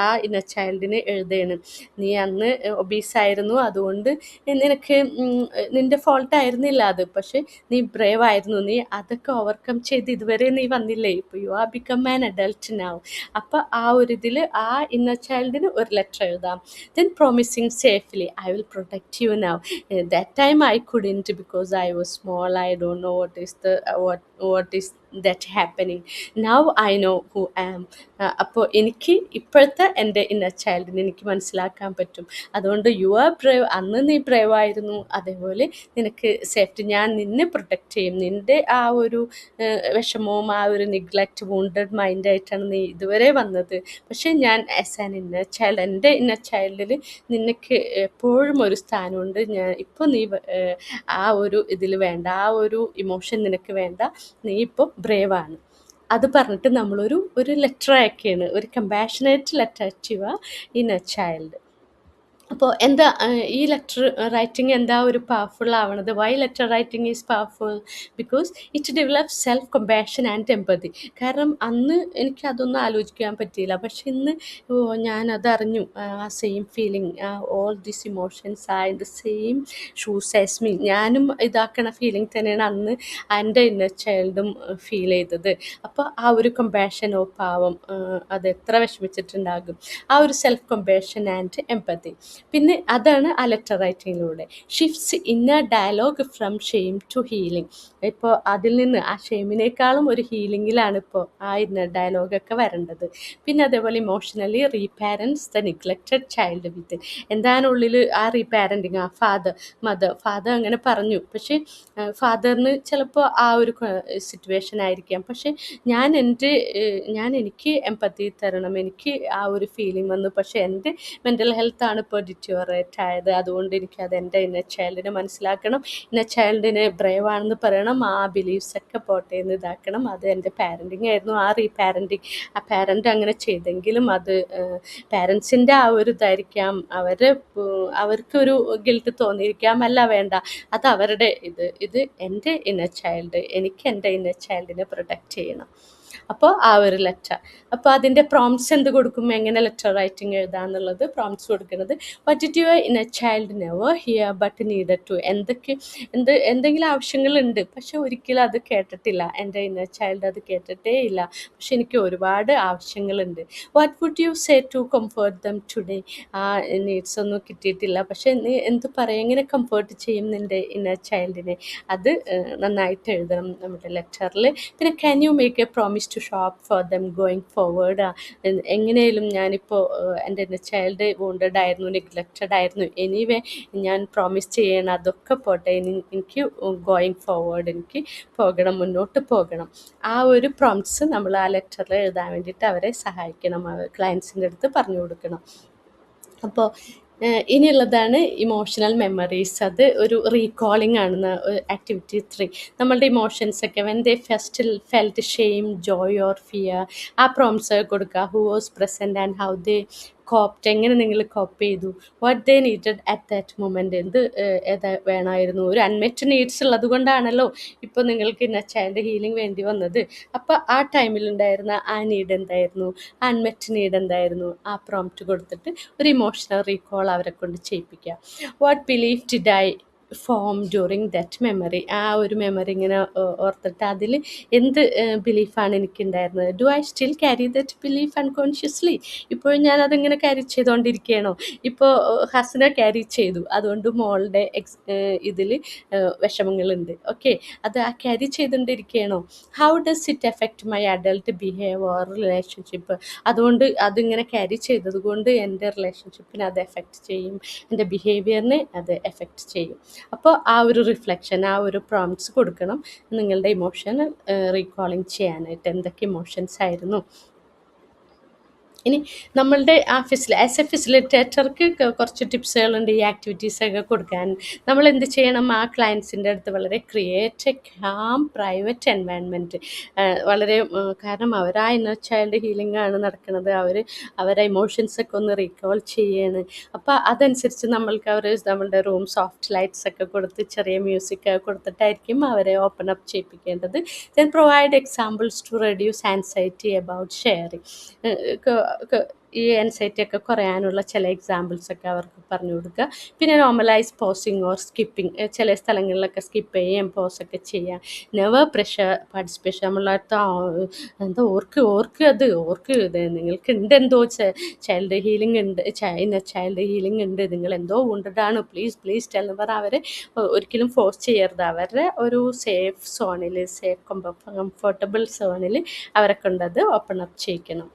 ആ ഇന്നർ ചൈൽഡിന് എഴുതുകയാണ്. നീ അന്ന് ഒബീസായിരുന്നു, അതുകൊണ്ട് നിനക്ക് നിൻ്റെ ഫോൾട്ടായിരുന്നില്ല അത്, പക്ഷെ നീ ബ്രേവ് ആയിരുന്നു, നീ അതൊക്കെ ഓവർകം ചെയ്ത് ഇതുവരെ നീ വന്നില്ലേ, ഇപ്പോൾ you are become an adult now. അപ്പോൾ ആ ഒരു ഇതിൽ ആ ഇന്നർ ചൈൽഡിന് ഒരു ലെറ്റർ എഴുതാം. Then promising safely, I will protect you now. That time I couldn't because I was small, I don't know what is that happening. Now I know who I am. അപ്പോൾ എനിക്ക് ഇപ്പോഴത്തെ എൻ്റെ inner ചൈൽഡിനെ എനിക്ക് മനസ്സിലാക്കാൻ പറ്റും. അതുകൊണ്ട് you are Brave, അന്ന് നീ ബ്രേവ് ആയിരുന്നു, അതേപോലെ നിനക്ക് സേഫ്റ്റി, ഞാൻ നിന്നെ പ്രൊട്ടക്റ്റ് ചെയ്യും. നിൻ്റെ ആ ഒരു വിഷമവും ആ ഒരു നിഗ്ലക്റ്റ് വൂണ്ടഡ് മൈൻഡായിട്ടാണ് നീ ഇതുവരെ വന്നത്, പക്ഷേ ഞാൻ ആസ് ആൻ ഇന്നർ ചൈൽഡ്, എൻ്റെ ഇന്നർ ചൈൽഡിൽ നിനക്ക് എപ്പോഴും ഒരു സ്ഥാനമുണ്ട്. ഞാൻ ഇപ്പോൾ നീ ആ ഒരു ഇതിൽ വേണ്ട, ആ ഒരു ഇമോഷൻ നിനക്ക് വേണ്ട, നീ ഇപ്പോൾ ബ്രേവാണ്. അത് പറഞ്ഞിട്ട് നമ്മളൊരു ലെറ്റർ അയക്കുകയാണ്, ഒരു compassionate letter to your inner child. അപ്പോൾ എന്താ ഈ ലെറ്റർ റൈറ്റിംഗ് എന്താ ഒരു പവർഫുൾ ആവണത്? Why letter writing is powerful? Because it develop self compassion and empathy. കാരണം അന്ന് എനിക്ക് അതൊന്നും ആലോചിക്കാൻ പറ്റിയില്ല, പക്ഷെ ഇന്ന് ഞാനതറിഞ്ഞു, ആ same feeling, all these emotions are in the same shoes as me. ഞാനും ഇതാക്കണ ഫീലിംഗ് തന്നെയാണ് അന്ന് എൻ്റെ ഇന്നർ ചൈൽഡും ഫീൽ ചെയ്തത്. അപ്പോൾ ആ ഒരു കമ്പാഷനോ പാവം, അത് എത്ര വിഷമിച്ചിട്ടുണ്ടാകും, ആ ഒരു സെൽഫ് കമ്പാഷൻ ആൻഡ് എമ്പതി. പിന്നെ അതാണ് ആ ലെറ്റർ റൈറ്റിങ്ങിലൂടെ shifts inner dialogue from shame to healing. ഇപ്പോൾ അതിൽ നിന്ന് ആ ഷെയിമിനേക്കാളും ഒരു ഹീലിങ്ങിലാണ് ഇപ്പോൾ ആ ഇന്നർ ഡയലോഗൊക്കെ വരേണ്ടത്. പിന്നെ അതേപോലെ emotionally റീപാരൻസ് the neglected Child with. എന്താണ് ഉള്ളിൽ ആ റീപാരൻറ്റിങ്, ആ ഫാദർ അങ്ങനെ പറഞ്ഞു, പക്ഷേ ഫാദറിന് ചിലപ്പോൾ ആ ഒരു സിറ്റുവേഷൻ ആയിരിക്കാം, പക്ഷേ ഞാൻ എനിക്ക് എമ്പത്തി തരണം, എനിക്ക് ആ ഒരു ഫീലിംഗ് വന്നു, പക്ഷേ എൻ്റെ മെൻ്റൽ ഹെൽത്താണ് ഇപ്പോൾ ഡിറ്റോറേറ്റ് ആയത്. അതുകൊണ്ട് എനിക്കത് എൻ്റെ ഇന്നർ ചൈൽഡിനെ മനസ്സിലാക്കണം, ഇന്നർ ചൈൽഡിന് ബ്രേവ് ആണെന്ന് പറയണം, ആ ബിലീഫ്സ് ഒക്കെ പോട്ടെ എന്ന് ഇതാക്കണം. അത് എൻ്റെ പാരൻറ്റിങ് ആയിരുന്നു. ആ റീപാരൻറ്റിങ്, ആ പാരൻ്റ് അങ്ങനെ ചെയ്തെങ്കിലും അത് പാരൻസിൻ്റെ ആ ഒരു ഇതായിരിക്കാം, അവർക്കൊരു ഗിൽട്ട് തോന്നിയിരിക്കാം. അല്ല വേണ്ട, അത് അവരുടെ ഇത് എൻ്റെ ഇന്നർ ചൈൽഡ്, എനിക്ക് എൻ്റെ ഇന്നർ ചൈൽഡിനെ പ്രൊട്ടക്റ്റ് ചെയ്യണം. അപ്പോൾ ആ ഒരു ലെറ്റർ, അപ്പോൾ അതിൻ്റെ പ്രോംപ്റ്റ്സ് എന്ത് കൊടുക്കും, എങ്ങനെ ലെറ്റർ റൈറ്റിംഗ് എഴുതാന്നുള്ളത് പ്രോംപ്റ്റ്സ് കൊടുക്കുന്നത്. What did your inner child never hear but needed to. എന്തെങ്കിലും ആവശ്യങ്ങളുണ്ട്, പക്ഷെ ഒരിക്കലും അത് കേട്ടിട്ടില്ല. എൻ്റെ ഇന്നർ ചൈൽഡ് അത് കേട്ടിട്ടേ ഇല്ല, പക്ഷെ എനിക്ക് ഒരുപാട് ആവശ്യങ്ങളുണ്ട്. What would you say to comfort them today. ആ നീഡ്സ് ഒന്നും കിട്ടിയിട്ടില്ല, പക്ഷെ നീ എന്ത് പറയും, എങ്ങനെ കംഫേർട്ട് ചെയ്യും നിൻ്റെ ഇന്നർ ചൈൽഡിനെ, അത് നന്നായിട്ട് എഴുതണം നമ്മുടെ ലെറ്ററിൽ. പിന്നെ can you make a promise to shop for them going forward. എങ്ങനെയും ഞാനിപ്പോൾ എൻ്റെ ഇന്നർ ചൈൽഡ് വോണ്ടഡ് ആയിരുന്നു, നെഗ്ലക്റ്റഡ് ആയിരുന്നു, എനിവേ ഞാൻ പ്രോമിസ് ചെയ്യണം, അതൊക്കെ പോട്ടെ, എനിക്ക് ഗോയിങ് ഫോർവേഡ്, എനിക്ക് പോകണം, മുന്നോട്ട് പോകണം. ആ ഒരു പ്രോംപ്റ്റ്സ് നമ്മൾ ആ ലെറ്ററിൽ എഴുതാൻ വേണ്ടിയിട്ട് അവരെ സഹായിക്കണം, ക്ലയൻസിൻ്റെ അടുത്ത് പറഞ്ഞു കൊടുക്കണം. അപ്പോൾ ഇനിയുള്ളതാണ് ഇമോഷണൽ മെമ്മറീസ്. അത് ഒരു റീകോളിംഗ് ആണ് ആക്ടിവിറ്റി 3. നമ്മളുടെ ഇമോഷൻസൊക്കെ when they felt shame, joy or fear, ആ പ്രോംപ്റ്റ്സ് കൊടുക്കുക. Who was present and how they coped, എങ്ങനെ നിങ്ങൾ കോപ്പ് ചെയ്തു. What they needed at that moment, ഏതാ വേണമായിരുന്നു. ഒരു അൺമെറ്റ് നീഡ്സ് ഉള്ളത് കൊണ്ടാണല്ലോ ഇപ്പോൾ നിങ്ങൾക്ക് ഇന്നർ ചൈൽഡ് ഹീലിംഗ് വേണ്ടി വന്നത്. അപ്പോൾ ആ ടൈമിലുണ്ടായിരുന്ന ആ നീഡ് എന്തായിരുന്നു, അൺമെറ്റ് നീഡ് എന്തായിരുന്നു, ആ പ്രോംപ്റ്റ് കൊടുത്തിട്ട് ഒരു ഇമോഷണൽ റീകോൾ അവരെ കൊണ്ട് ചെയ്യിപ്പിക്കുക. What belief did I form during that memory, ആ ഒരു മെമ്മറി ഇങ്ങനെ ഓർത്തിട്ട് അതിൽ എന്ത് ബിലീഫാണ് എനിക്കുണ്ടായിരുന്നത്. Do I still carry that belief unconsciously, ഇപ്പോഴും ഞാൻ അതിങ്ങനെ ക്യാരി ചെയ്തുകൊണ്ടിരിക്കുകയാണോ. ഇപ്പോൾ ഹസന ക്യാരി ചെയ്തു, അതുകൊണ്ട് മോളുടെ ഇതിൽ വിഷമങ്ങളുണ്ട്. ഓക്കെ, അത് ആ ക്യാരി ചെയ്തുകൊണ്ടിരിക്കുകയാണോ. How does it effect my adult behave or relationship, അതുകൊണ്ട് അതിങ്ങനെ ക്യാരി ചെയ്തത് കൊണ്ട് എൻ്റെ റിലേഷൻഷിപ്പിനെ അത് എഫക്റ്റ് ചെയ്യും, എൻ്റെ ബിഹേവിയറിനെ അത് എഫക്റ്റ് ചെയ്യും. അപ്പോൾ ആ ഒരു റിഫ്ലക്ഷൻ, ആ ഒരു പ്രോംപ്റ്റ്സ് കൊടുക്കണം നിങ്ങളുടെ ഇമോഷൻ റീകോളിങ് ചെയ്യാനായിട്ട്. എന്തൊക്കെ ഇമോഷൻസ് ആയിരുന്നു. ഇനി നമ്മളുടെ ആസ് എ ഫെസിലിറ്റേറ്റർക്ക് കുറച്ച് ടിപ്സുകളുണ്ട് ഈ ആക്ടിവിറ്റീസൊക്കെ കൊടുക്കാൻ. നമ്മൾ എന്ത് ചെയ്യണം, ആ ക്ലയൻസിൻ്റെ അടുത്ത് വളരെ create A calm private environment, വളരെ കാരണം അവർ ആ ഇന്നർ ചൈൽഡ് ഹീലിംഗ് ആണ് നടക്കുന്നത്, അവരെ ഇമോഷൻസൊക്കെ ഒന്ന് റീകോൾ ചെയ്യാണ്. അപ്പോൾ അതനുസരിച്ച് നമ്മളുടെ റൂം സോഫ്റ്റ് ലൈറ്റ്സ് ഒക്കെ കൊടുത്ത് ചെറിയ മ്യൂസിക് കൊടുത്തിട്ടായിരിക്കും അവരെ ഓപ്പൺ അപ്പ് ചെയ്യിപ്പിക്കേണ്ടത്. Then provide examples to reduce anxiety about sharing. ഈ ആൻസൈറ്റി ഒക്കെ കുറയാനുള്ള ചില എക്സാമ്പിൾസൊക്കെ അവർക്ക് പറഞ്ഞു കൊടുക്കുക. പിന്നെ നോർമലൈസ് പോസിങ് ഓർ സ്കിപ്പിംഗ്, ചില സ്ഥലങ്ങളിലൊക്കെ സ്കിപ്പ് ചെയ്യാം, പോസൊക്കെ ചെയ്യാം. നെവർ പ്രഷർ പാർട്ടിസിപ്പേഷൻ, നമ്മളടുത്ത് എന്താ ഓർക്ക് ഇത് നിങ്ങൾക്ക് ഉണ്ട്, എന്തോ ചൈൽഡ് ഹീലിംഗ് ഉണ്ട്, ചൈൽഡ് ഹീലിംഗ് ഉണ്ട്, നിങ്ങൾ എന്തോ വുണ്ടഡാണ്, പ്ലീസ് എന്ന് പറഞ്ഞാൽ അവരെ ഒരിക്കലും ഫോഴ്സ് ചെയ്യരുത്. അവരുടെ ഒരു സേഫ് സോണിൽ, കംഫർട്ടബിൾ സോണിൽ അവരെ കൊണ്ടത് ഓപ്പൺ അപ്പ് ചെയ്യിക്കണം.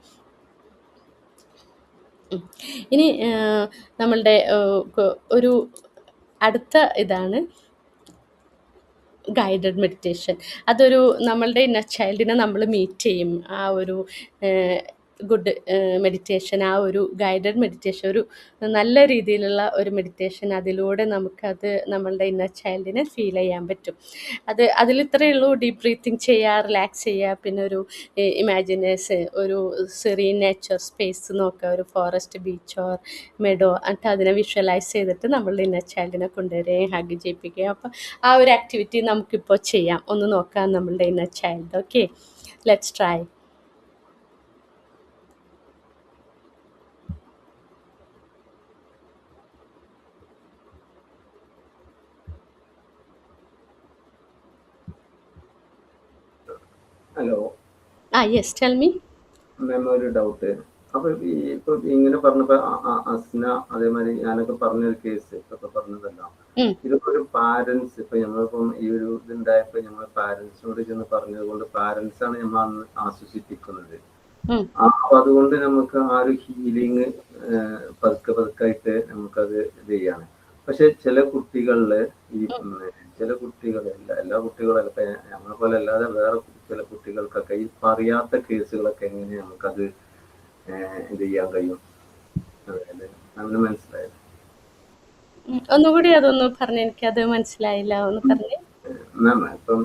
ഇനി നമ്മളുടെ ഒരു അടുത്ത ഇതാണ് ഗൈഡഡ് മെഡിറ്റേഷൻ. അതൊരു നമ്മളുടെ ഇന്നർ ചൈൽഡിനെ നമ്മൾ മീറ്റ് ചെയ്യും. ആ ഒരു ഗുഡ് മെഡിറ്റേഷൻ, ആ ഒരു ഗൈഡഡ് മെഡിറ്റേഷൻ, ഒരു നല്ല രീതിയിലുള്ള ഒരു മെഡിറ്റേഷൻ. അതിലൂടെ നമുക്കത് നമ്മളുടെ ഇന്നർ ചൈൽഡിനെ ഫീൽ ചെയ്യാൻ പറ്റും. അതിൽ ഇത്രയേ ഉള്ളൂ. ഡീപ്പ് ബ്രീത്തിങ് ചെയ്യുക, റിലാക്സ് ചെയ്യുക, പിന്നെ ഒരു ഇമാജിനേഷൻ, ഒരു സെറീൻ നേച്ചർ സ്പേസ് നോക്കുക, ഒരു ഫോറസ്റ്റ്, ബീച്ച് ഓർ മെഡോ, എന്നിട്ട് അതിനെ വിഷ്വലൈസ് ചെയ്തിട്ട് നമ്മളുടെ ഇന്നർ ചൈൽഡിനെ കൊണ്ടുവരികയും ഹഗ് ചെയ്യിപ്പിക്കുകയും. അപ്പോൾ ആ ഒരു ആക്ടിവിറ്റി നമുക്കിപ്പോൾ ചെയ്യാം. ഒന്ന് നോക്കാം നമ്മളുടെ inner child. Okay, let's try. Hello. Yes, tell me. Ma'am, ഒരു ഡൗട്ട്. അപ്പൊ ഇപ്പൊ ഇങ്ങനെ പറഞ്ഞപ്പോ അസ്ന അതേമാതിരി ഞാനൊക്കെ പറഞ്ഞൊരു കേസ് ഇപ്പൊ പറഞ്ഞതല്ല, ഇതിപ്പോ ഒരു പാരന്റ്സ്, ഇപ്പൊ നമ്മളിപ്പം ഈ ഒരു ഇതുണ്ടായപ്പോ നമ്മളെ പാരന്റ്സിനോട് ചെന്ന് പറഞ്ഞത് കൊണ്ട് പാരന്റ്സ് ആണ് നമ്മൾ അന്ന് ആശ്വസിപ്പിക്കുന്നത്. അപ്പൊ അതുകൊണ്ട് നമുക്ക് ആ ഒരു ഹീലിംഗ് പതുക്കായിട്ട് നമുക്കത് ഇത് ചെയ്യാണ്. പക്ഷെ ചില കുട്ടികളില് ചില കുട്ടികളല്ല, എല്ലാ കുട്ടികളല്ല, ഇപ്പൊ നമ്മളെ പോലെ അല്ലാതെ വേറെ ചില കുട്ടികൾക്കൊക്കെ ഈ പറയാത്ത കേസുകളൊക്കെ എങ്ങനെ നമുക്കത് ഇത് ചെയ്യാൻ കഴിയും, അതിന് മനസ്സിലായത്. ഒന്നുകൂടി അതൊന്ന് പറഞ്ഞ്, എനിക്കത് മനസ്സിലായില്ല, ഒന്ന് പറഞ്ഞേ. മാം ഇപ്പം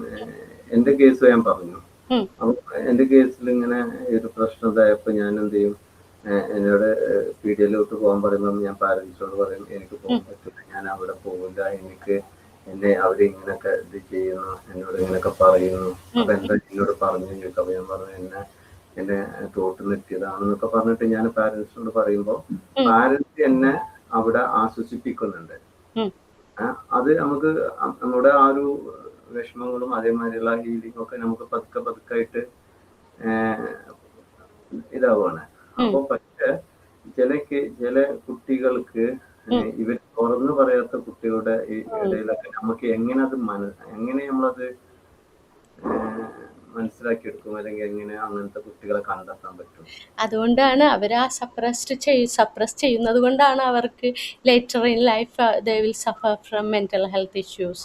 എന്റെ കേസ് ഞാൻ പറഞ്ഞു. ഉം. അപ്പൊ എന്റെ കേസിൽ ഇങ്ങനെ ഒരു പ്രശ്നം ഇതായപ്പോ ഞാൻ എന്ത് ചെയ്യും, എന്നോട് പീഡിയയിലോട്ട് പോകാൻ പറയുമ്പോൾ ഞാൻ പാരന്റ്സിനോട് പറയും എനിക്ക് പോകാൻ പറ്റില്ല, ഞാൻ അവിടെ പോകില്ല, എനിക്ക് എന്നെ അവര് ഇങ്ങനെയൊക്കെ ഇത് ചെയ്യുന്നു, എന്നോട് ഇങ്ങനെയൊക്കെ പറയുന്നു, അപ്പൊ എന്താ എന്നോട് പറഞ്ഞു ചോദിക്കും. അപ്പൊ ഞാൻ പറഞ്ഞു എന്നെ തോട്ട് നിർത്തിയതാണെന്നൊക്കെ പറഞ്ഞിട്ട് ഞാൻ പാരന്റ്സിനോട് പറയുമ്പോൾ പാരന്റ്സ് എന്നെ അവിടെ ആശ്വസിപ്പിക്കുന്നുണ്ട്. അത് നമുക്ക് നമ്മുടെ ആ ഒരു വിഷമങ്ങളും അതേമാതിരിയുള്ള ഹീലിംഗ് ഒക്കെ നമുക്ക് പതുക്കെ ഇതാവുകയാണ്. അപ്പൊ പക്ഷെ ചില കുട്ടികൾക്ക് ഇവർ തുറന്നു പറയാത്ത കുട്ടികളുടെ ഇടയിലൊക്കെ നമുക്ക് എങ്ങനെ നമ്മളത് മനസ്സിലാക്കിയെടുക്കും, അല്ലെങ്കിൽ എങ്ങനെ അങ്ങനത്തെ കുട്ടികളെ കണ്ടെത്താൻ പറ്റും? അതുകൊണ്ടാണ് അവർ ആ സപ്രസ് ചെയ്യുന്നത് കൊണ്ടാണ് അവർക്ക് later in life they will suffer from mental health issues.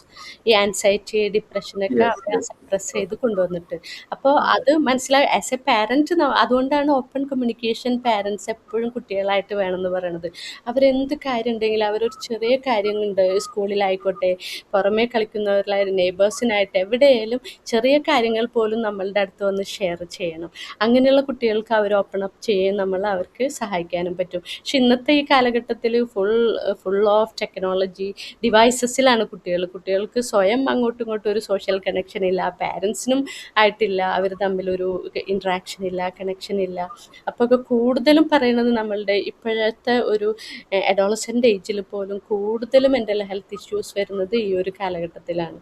ഈ ആൻസൈറ്റി, ഡിപ്രഷനൊക്കെ അവർ സപ്രസ് ചെയ്ത് കൊണ്ടുവന്നിട്ട്. അപ്പോൾ അത് മനസ്സിലായി ആസ് എ പാരൻറ്റ്. അതുകൊണ്ടാണ് ഓപ്പൺ കമ്മ്യൂണിക്കേഷൻ പാരൻസ് എപ്പോഴും കുട്ടികളായിട്ട് വേണമെന്ന് പറയണത്. അവരെന്ത് കാര്യം ഉണ്ടെങ്കിലും, അവരൊരു ചെറിയ കാര്യമുണ്ട്, സ്കൂളിലായിക്കോട്ടെ, പുറമേ കളിക്കുന്നവരിലായാലും, നെയ്ബേഴ്സിനായിട്ട്, എവിടെയായാലും ചെറിയ കാര്യങ്ങൾ പോലും നമ്മളുടെ അടുത്ത് വന്ന് ഷെയർ ചെയ്യണം. അങ്ങനെയുള്ള കുട്ടികൾക്ക് അവർ ഓപ്പൺ അപ്പ് ചെയ്യാൻ നമ്മൾ അവർക്ക് സഹായിക്കാനും പറ്റും. പക്ഷെ ഇന്നത്തെ ഈ കാലഘട്ടത്തിൽ ഫുൾ ഓഫ് ടെക്നോളജി ഡിവൈസസിലാണ് കുട്ടികൾക്ക് സ്വയം അങ്ങോട്ടും ഇങ്ങോട്ടും ഒരു സോഷ്യൽ കണക്ഷൻ ഇല്ല, പാരൻസിനും ആയിട്ടില്ല, അവർ തമ്മിലൊരു ഇൻട്രാക്ഷൻ ഇല്ല, കണക്ഷൻ ഇല്ല. അപ്പോൾ കൂടുതലും പറയുന്നത് നമ്മളുടെ ഇപ്പോഴത്തെ ഒരു അഡോളസെൻ്റ് ഏജിൽ പോലും കൂടുതലും മെൻ്റൽ ഹെൽത്ത് ഇഷ്യൂസ് വരുന്നത് ഈ ഒരു കാലഘട്ടത്തിലാണ്.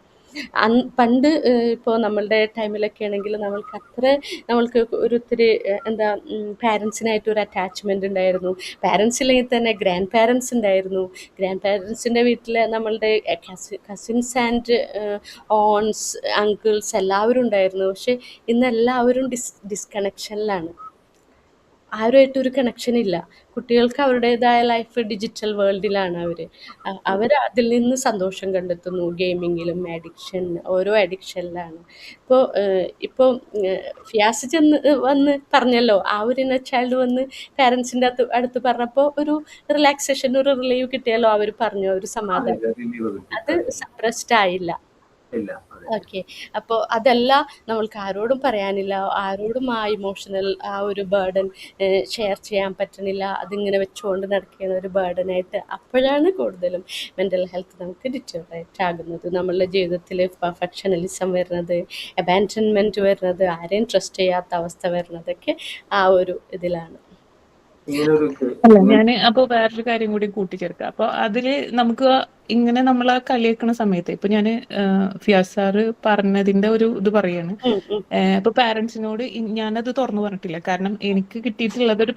പണ്ട് ഇപ്പോൾ നമ്മളുടെ ടൈമിലൊക്കെ ആണെങ്കിൽ നമ്മൾക്ക് ഒത്തിരി എന്താ പാരൻസിനായിട്ട് ഒരു അറ്റാച്ച്മെൻ്റ് ഉണ്ടായിരുന്നു. പാരൻസ് ഇല്ലെങ്കിൽ തന്നെ ഗ്രാൻഡ് പാരൻസ് ഉണ്ടായിരുന്നു. ഗ്രാൻഡ് പാരൻസിൻ്റെ വീട്ടിൽ നമ്മളുടെ കസിൻസ് ആൻഡ് ഓൺസ്, അങ്കിൾസ് എല്ലാവരും ഉണ്ടായിരുന്നു. പക്ഷെ ഇന്ന് എല്ലാവരും ഡിസ്കണക്ഷനിലാണ്. ആരുമായിട്ടൊരു കണക്ഷൻ ഇല്ല. കുട്ടികൾക്ക് അവരുടേതായ ലൈഫ് ഡിജിറ്റൽ വേൾഡിലാണ്. അവർ അതിൽ നിന്ന് സന്തോഷം കണ്ടെത്തുന്നു. ഗെയിമിങ്ങിലും ഓരോ അഡിക്ഷനിലാണ്. ഇപ്പോൾ ഫിയാസ് വന്ന് പറഞ്ഞല്ലോ, ആ ഒരു ഇന്നർ ചൈൽഡ് വന്ന് പാരൻസിൻ്റെ അടുത്ത് പറഞ്ഞപ്പോൾ ഒരു റിലാക്സേഷൻ, ഒരു റിലീവ് കിട്ടിയല്ലോ. അവർ പറഞ്ഞു, ഒരു സമാധാനം. അത് സപ്രസ്ഡ് ആയില്ല. ഓക്കെ. അപ്പോൾ അതല്ല നമ്മൾക്ക് ആരോടും പറയാനില്ല, ആരോടും ആ ഇമോഷണൽ ആ ഒരു ബേർഡൻ ഷെയർ ചെയ്യാൻ പറ്റണില്ല. അതിങ്ങനെ വെച്ചുകൊണ്ട് നടക്കുന്ന ഒരു ബേർഡനായിട്ട് അപ്പോഴാണ് കൂടുതലും മെൻ്റൽ ഹെൽത്ത് നമുക്ക് ഡിറ്റോറേറ്റ് ആകുന്നത്. നമ്മളുടെ ജീവിതത്തിൽ പെർഫെക്ഷനലിസം വരുന്നത്, അബാൻഡൻമെൻറ്റ് വരുന്നത്, ആരെയും ട്രസ്റ്റ് ചെയ്യാത്ത അവസ്ഥ വരുന്നതൊക്കെ ആ ഒരു ഇതിലാണ്. അല്ല, ഞാൻ അപ്പോൾ വേറൊരു കാര്യം കൂടി കൂട്ടിച്ചേർക്കാം. അപ്പോൾ അതില് നമുക്ക് ഇങ്ങനെ നമ്മൾ ആ കളിയാക്കുന്ന സമയത്ത് ഇപ്പൊ ഞാൻ ഫിയാസ് സാറ് പറഞ്ഞതിന്റെ ഒരു ഇത് പറയാണ്. ഇപ്പൊ പാരന്റ്സിനോട് ഞാനത് തുറന്നു പറഞ്ഞിട്ടില്ല, കാരണം എനിക്ക് കിട്ടിയിട്ടുള്ളത് ഒരു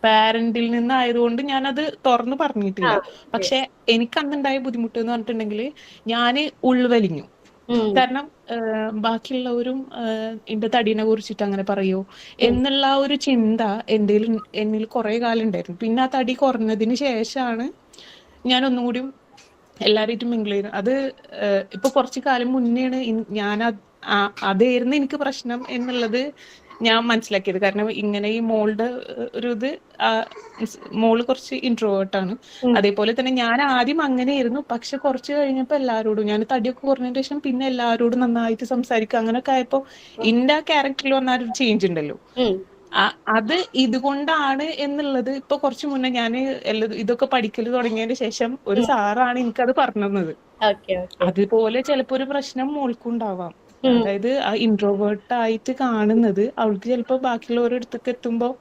പാരന്റിൽ നിന്നായതുകൊണ്ട് ഞാനത് തുറന്നു പറഞ്ഞിട്ടില്ല. പക്ഷെ എനിക്ക് അന്നുണ്ടായ ബുദ്ധിമുട്ട് എന്ന് പറഞ്ഞിട്ടുണ്ടെങ്കിൽ ഞാൻ ഉൾവലിഞ്ഞു. കാരണം ബാക്കിയുള്ളവരും എന്റെ തടീനെ കുറിച്ചിട്ട് അങ്ങനെ പറയോ എന്നുള്ള ഒരു ചിന്ത എന്നിൽ കുറെ കാലം ഉണ്ടായിരുന്നു. പിന്നെ ആ തടി കുറഞ്ഞതിന് ശേഷമാണ് ഞാൻ ഒന്നുകൂടി എല്ലാവരായിട്ടും മിങ്കിൾ ചെയ്യുന്നത്. അത് ഇപ്പൊ കുറച്ചു കാലം മുന്നെയാണ് ഞാൻ അതായിരുന്നു എനിക്ക് പ്രശ്നം എന്നുള്ളത് ഞാൻ മനസ്സിലാക്കിയത്. കാരണം ഇങ്ങനെ ഈ മോളുടെ ഒരു ഇത്, മോള് കുറച്ച് ഇൻട്രോവേർട്ടാണ്. അതേപോലെ തന്നെ ഞാൻ ആദ്യം അങ്ങനെയായിരുന്നു. പക്ഷെ കുറച്ച് കഴിഞ്ഞപ്പോ എല്ലാവരോടും ഞാൻ തടിയൊക്കെ കുറഞ്ഞതിന് ശേഷം പിന്നെ എല്ലാവരോടും നന്നായിട്ട് സംസാരിക്കുക, അങ്ങനെയൊക്കെ ആയപ്പോ എന്റെ ക്യാരക്ടറിൽ വന്ന ഒരു ചേഞ്ച് ഉണ്ടല്ലോ, അത് ഇതുകൊണ്ടാണ് എന്നുള്ളത് ഇപ്പൊ കുറച്ചു മുന്നേ ഞാൻ ഇതൊക്കെ പഠിക്കൽ തുടങ്ങിയതിന് ശേഷം ഒരു സാറാണ് എനിക്കത് പറഞ്ഞു തന്നത്. അതുപോലെ ചിലപ്പോ ഒരു പ്രശ്നം മോൾക്കുണ്ടാവാം. അതായത് ആ ഇൻട്രോവേർട്ട് ആയിട്ട് കാണുന്നത് അവൾക്ക് ചിലപ്പോ ബാക്കിയുള്ളവരുടെ അടുത്തൊക്കെ എത്തുമ്പോ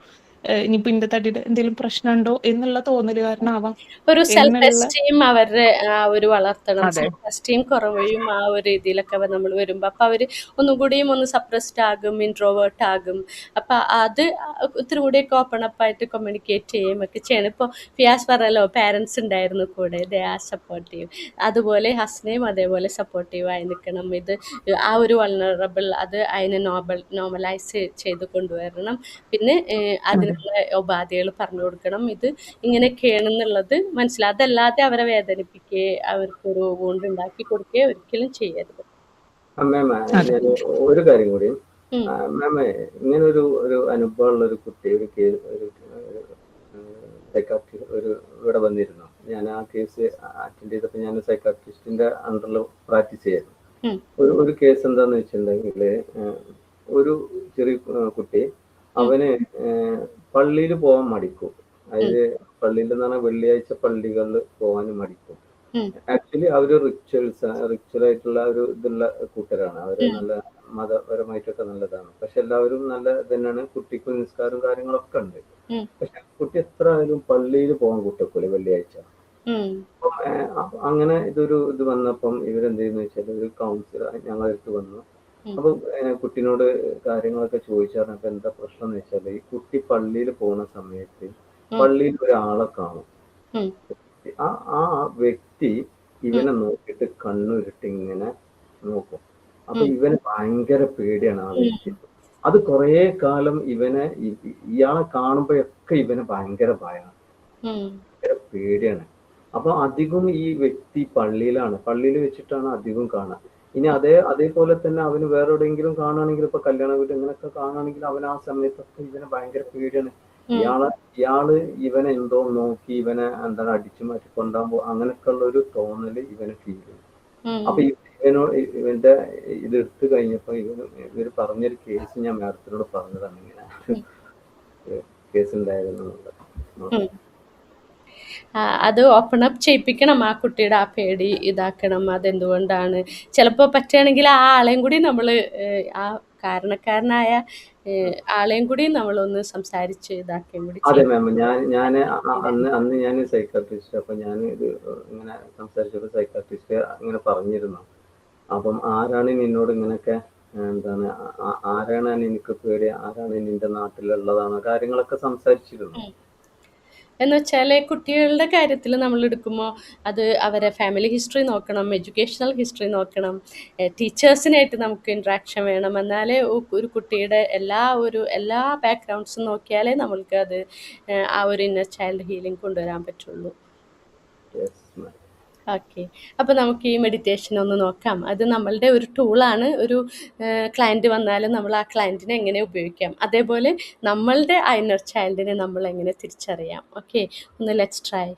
ഇനിയിപ്പോ ഇന്റെ തടിയുടെ എന്തെങ്കിലും പ്രശ്നമുണ്ടോ എന്നുള്ള തോന്നല് കാരണമാവാം. ഒരു സെൽഫ് എസ്റ്റീം അവരുടെ ആ ഒരു വളർത്തണം. സെൽഫ് എസ്റ്റീം കുറവും ആ ഒരു രീതിയിലൊക്കെ നമ്മൾ വരുമ്പോൾ അപ്പൊ അവര് ഒന്നുകൂടിയും ഒന്ന് സപ്രസ്ഡ് ആകും, ഇൻട്രോവേർട്ട് ആകും. അപ്പൊ അത് ഇത്തിരി കൂടിയൊക്കെ ഓപ്പൺ അപ്പ് ആയിട്ട് കമ്മ്യൂണിക്കേറ്റ് ചെയ്യുകയും ഒക്കെ ചെയ്യണം. ഇപ്പോൾ ഫിയാസ് പറഞ്ഞല്ലോ, പാരൻസ് ഉണ്ടായിരുന്നു കൂടെ, ദേ ആർ സപ്പോർട്ടീവ്. അതുപോലെ ഹസ്നയും അതേപോലെ സപ്പോർട്ടീവായി നിൽക്കണം. ഇത് ആ ഒരു വൾനറബിൾ അത് അതിനെ നോർമലൈസ് ചെയ്ത് കൊണ്ടുവരണം. പിന്നെ അതിനുള്ള ഉപാധികൾ പറഞ്ഞു കൊടുക്കണം. ഇത് ഇങ്ങനെയൊക്കെയാണെന്നുള്ളത് മനസ്സിലാവും. അതല്ലാതെ അവരെ വേദനിപ്പിക്കുകയോ അവർക്കൊരു വൂണ്ട് ഉണ്ടാക്കി കൊടുക്കുകയോ ഒരിക്കലും ചെയ്യരുത്. ഒരു കാര്യം കൂടി മാമേ, ഇങ്ങനെ ഒരു അനുഭവമുള്ള ഒരു കുട്ടി ഒരു ഇവിടെ വന്നിരുന്നു ഞാൻ ആ കേസ് അറ്റൻഡ് ചെയ്തപ്പോൾ ഞാൻ സൈക്കാട്രിസ്റ്റിന്റെ അണ്ടറിൽ പ്രാക്ടീസ് ചെയ്യായിരുന്നു. ഉം. ഒരു കേസ് എന്താന്ന് വെച്ചിട്ടുണ്ടെങ്കിൽ ഒരു ചെറിയ കുട്ടി അവന് പള്ളിയിൽ പോകാൻ മടിക്കും. അതായത് പള്ളിയിൽ എന്ന് പറഞ്ഞാൽ വെള്ളിയാഴ്ച പള്ളികളിൽ പോകാൻ മടിക്കും. ഉം. ആക്ച്വലി അവര് റിച്വൽ ആയിട്ടുള്ള ഒരു ഇതുള്ള കൂട്ടരാണ്. അവര് നല്ല മതപരമായിട്ടൊക്കെ നല്ലതാണ്. പക്ഷെ എല്ലാവരും നല്ല തന്നെയാണ്. കുട്ടിക്ക് നിസ്കാരവും കാര്യങ്ങളൊക്കെ ഉണ്ട്. ഉം. പക്ഷെ കുട്ടി എത്ര ആയാലും പള്ളിയിൽ പോകാൻ കൂട്ടക്കൂല വെള്ളിയാഴ്ച. ഉം. അപ്പം അങ്ങനെ ഇത് വന്നപ്പം ഇവരെന്ത് ചെയ്യുന്ന വെച്ചാൽ ഒരു കൗൺസിലർ ഞങ്ങളുടെ അടുത്ത് വന്നു. ഉം. അപ്പൊ കുട്ടീനോട് കാര്യങ്ങളൊക്കെ ചോദിച്ചറിഞ്ഞപ്പോ എന്താ പ്രശ്നം എന്ന് വെച്ചാൽ ഈ കുട്ടി പള്ളിയിൽ പോകുന്ന സമയത്ത് പള്ളിയിൽ ഒരാളെ കാണും. ഉം. ആ ആ വ്യക്തി ഇവനെ നോക്കിയിട്ട് കണ്ണുരുട്ടി ഇങ്ങനെ നോക്കും. അപ്പൊ ഇവന് ഭയങ്കര പേടിയാണ് ആ വ്യക്തി. അത് കുറേ കാലം ഇയാളെ കാണുമ്പോഴൊക്കെ ഇവന് ഭയങ്കര ഭയമാണ്, ഭയങ്കര പേടിയാണ്. അപ്പൊ അധികം ഈ വ്യക്തി പള്ളിയിൽ വെച്ചിട്ടാണ് അധികം കാണുക. ഇനി അതേപോലെ തന്നെ അവന് വേറെ എവിടെയെങ്കിലും കാണുകയാണെങ്കിൽ, ഇപ്പൊ കല്യാണ വീട് ഇങ്ങനെയൊക്കെ കാണുകയാണെങ്കിൽ അവൻ ആ സമയത്തൊക്കെ ഇവന് ഭയങ്കര പേടിയാണ്. ഇയാള് ഇവനെ എന്തോ നോക്കി ഇവനെ എന്താണ് അടിച്ചു മാറ്റി കൊണ്ടുപോകുമ്പോ അങ്ങനെയൊക്കെ ഉള്ള ഒരു തോന്നല് ഇവന് ഫീൽ ചെയ്യും. അപ്പൊ ഇവന്റെ ഇത് എടുത്തു കഴിഞ്ഞപ്പോ ഇവര് പറഞ്ഞൊരു കേസ് ഞാൻ മാഡത്തിനോട് പറഞ്ഞതാണ്, ഇങ്ങനെ കേസ് ഉണ്ടായിരുന്നു. അത് ഓപ്പൺ അപ്പ് ചെയ്യിപ്പിക്കണം. ആ കുട്ടിയുടെ ആ പേടി ഇതാക്കണം. അതെന്തുകൊണ്ടാണ്, ചിലപ്പോൾ പറ്റുകയാണെങ്കിൽ ആ ആളെയും കൂടി നമ്മൾ, ആ കാരണക്കാരനായ ആളെയും കൂടി നമ്മളൊന്ന് സംസാരിച്ച് ഇതാക്കുകയും കൂടി അതെ മാം, അന്ന് ഞാൻ സൈക്കാട്രിസ്റ്റ്, അപ്പൊ ഞാൻ ഇത് ഇങ്ങനെ സംസാരിച്ചപ്പോൾ സൈക്കാട്രിസ്റ്റ് ഇങ്ങനെ പറഞ്ഞിരുന്നു. അപ്പം ആരാണ് നിന്നോട് ഇങ്ങനെയൊക്കെ എന്താണ്, ആരാണ് എനിക്ക് പേടി, ആരാണ് നിന്റെ നാട്ടിലുള്ളതാണോ, കാര്യങ്ങളൊക്കെ സംസാരിച്ചിരുന്നു. എന്ന് വെച്ചാൽ കുട്ടികളുടെ കാര്യത്തിൽ നമ്മൾ എടുക്കുമ്പോൾ അത് അവരെ ഫാമിലി ഹിസ്റ്ററി നോക്കണം, എഡ്യൂക്കേഷണൽ ഹിസ്റ്ററി നോക്കണം, ടീച്ചേഴ്സിനായിട്ട് നമുക്ക് ഇൻട്രാക്ഷൻ വേണം. എന്നാലേ ഒരു കുട്ടിയുടെ എല്ലാ ബാക്ക്ഗ്രൗണ്ട്സും നോക്കിയാലേ നമ്മൾക്ക് അത് ആ ഒരു ഇന്നർ ചൈൽഡ് ഹീലിംഗ് കൊണ്ടുവരാൻ പറ്റുള്ളൂ. ഓക്കെ, അപ്പോൾ നമുക്ക് ഈ മെഡിറ്റേഷൻ ഒന്ന് നോക്കാം. അത് നമ്മളുടെ ഒരു ടൂളാണ്. ഒരു ക്ലയൻറ്റ് വന്നാലും നമ്മൾ ആ ക്ലയൻറ്റിനെ എങ്ങനെ ഉപയോഗിക്കാം, അതേപോലെ നമ്മളുടെ ആ ഇന്നർ ചൈൽഡിനെ നമ്മൾ എങ്ങനെ തിരിച്ചറിയാം. ഓക്കെ, ഒന്ന് ലെറ്റ്സ് ട്രൈ.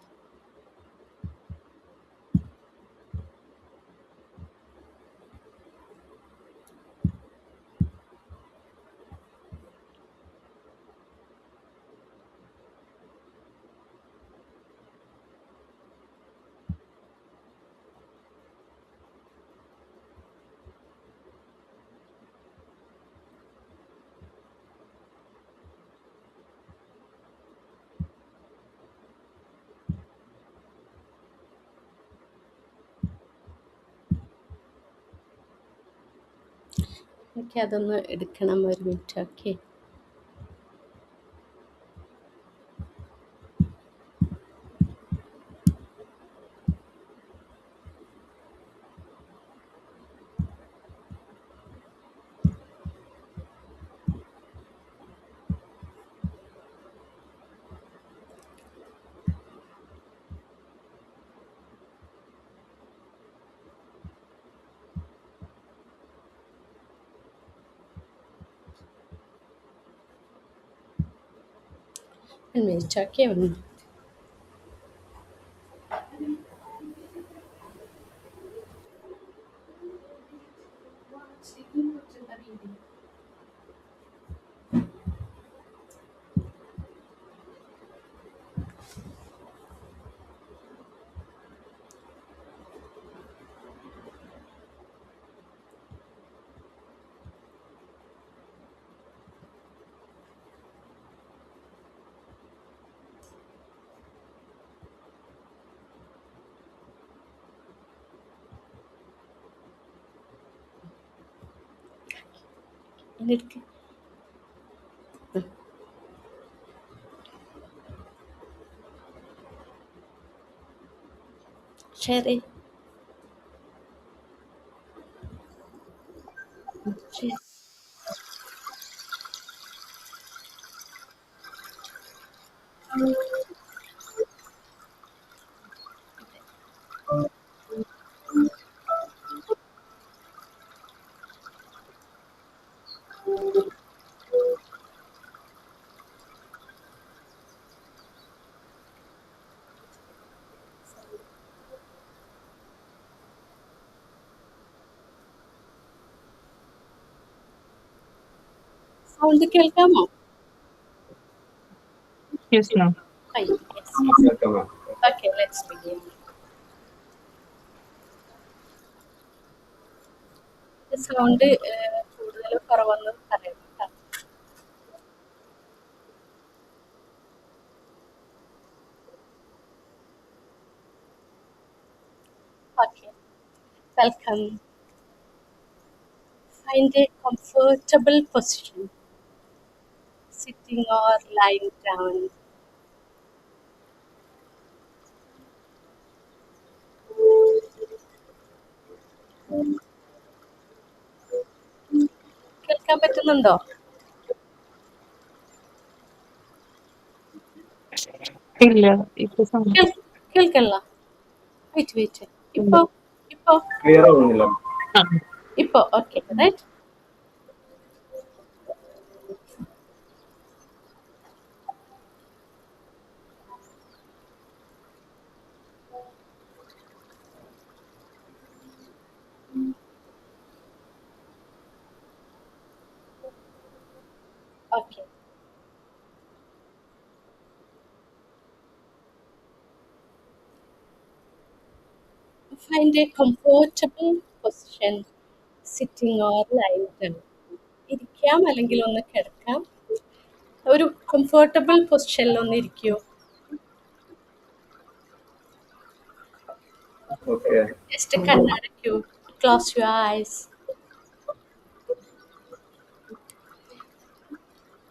ഓക്കെ, അതൊന്ന് എടുക്കണം, ഒരു മിനിറ്റ്. ഓക്കെ, ഒരു മിനിറ്റ്. ഓക്കെ, ഒന്ന് എടുക്ക്. ശരി, ശരി. സൗണ്ട് കേൾക്കാമോ? Yes ma'am. Fine. Yes, yes. കേൾക്കാം മാം. Okay, let's begin. സൗണ്ട് കൂടുതൽ കുറവെന്ന് പറയുന്നു. Okay, welcome. Find a comfortable position, sitting or lying down. കേൾക്കാൻ പറ്റുന്നുണ്ടോ? ഇല്ല, ഇപ്പൊ sound. കേൾക്കല്ല. വെയിറ്റ്. ഇപ്പോ ഇപ്പോ ക്ലിയർ ആവുന്നില്ല. ആ, ഇപ്പോ okay right. Okay. Find a comfortable position, sitting or lying down. ഇരിക്കാം അല്ലെങ്കിൽ ഒന്ന് കിടക്കാം. ഒരു കംഫർട്ടബിൾ പൊസിഷനിൽ ഒന്ന് ഇരിക്കൂ. ഓക്കെ. ജസ്റ്റ് കണ്ണടയ്ക്കൂ. Close your eyes.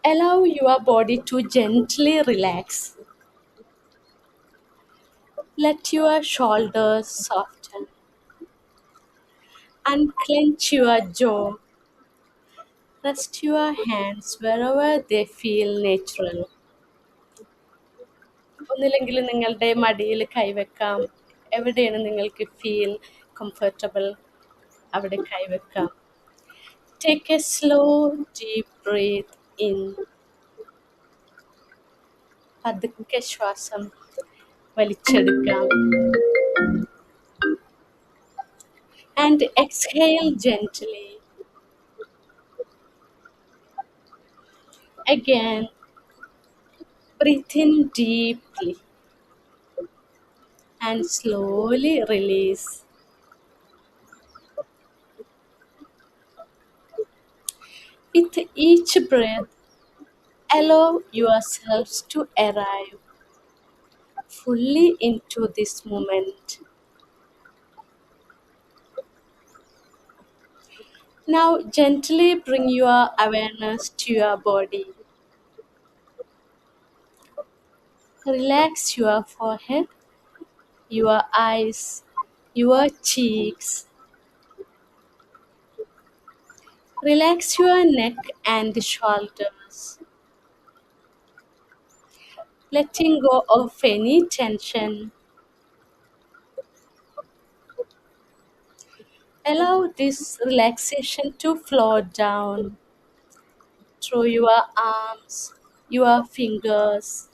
Allow your body to gently relax. Let your shoulders soften. Unclench your jaw. Rest your hands wherever they feel natural. ഒന്നില്ലെങ്കിൽ നിങ്ങളുടെ മടിയിൽ കൈവെക്കാം. എവിടെയാണ് നിങ്ങൾക്ക് ഫീൽ കംഫർട്ടബിൾ അവിടെ കൈവെക്കാം. Take a slow deep breath in. പതുക്കെ ശ്വാസം വലിച്ചെടുക്കാം. And exhale gently. Again, breathe in deeply and slowly release. With each breath, allow yourselves to arrive fully into this moment. Now, gently bring your awareness to your body. Relax your forehead, your eyes, your cheeks. Relax your neck and shoulders, letting go of any tension. Allow this relaxation to flow down through your arms, your fingers.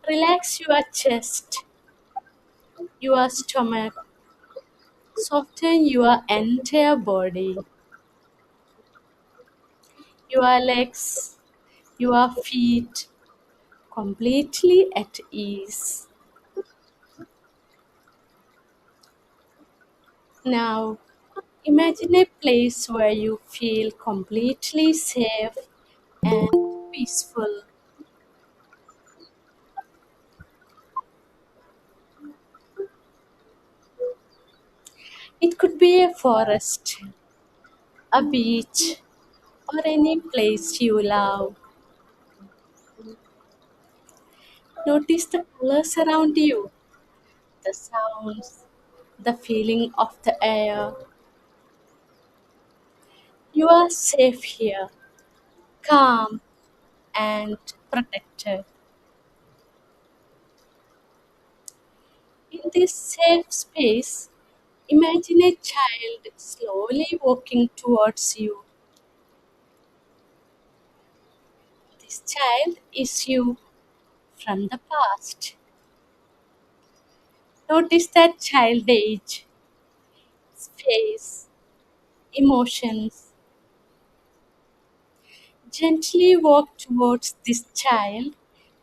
Relax your chest, your stomach. Soften your entire body, your legs, your feet, completely at ease. Now, imagine a place where you feel completely safe and peaceful. It could be a forest, a beach, or any place you love. Notice the colors around you, the sounds, the feeling of the air. You are safe here, calm and protected. In this safe space, imagine a child slowly walking towards you. This child is you from the past. Notice that child age, face, emotions. Gently walk towards this child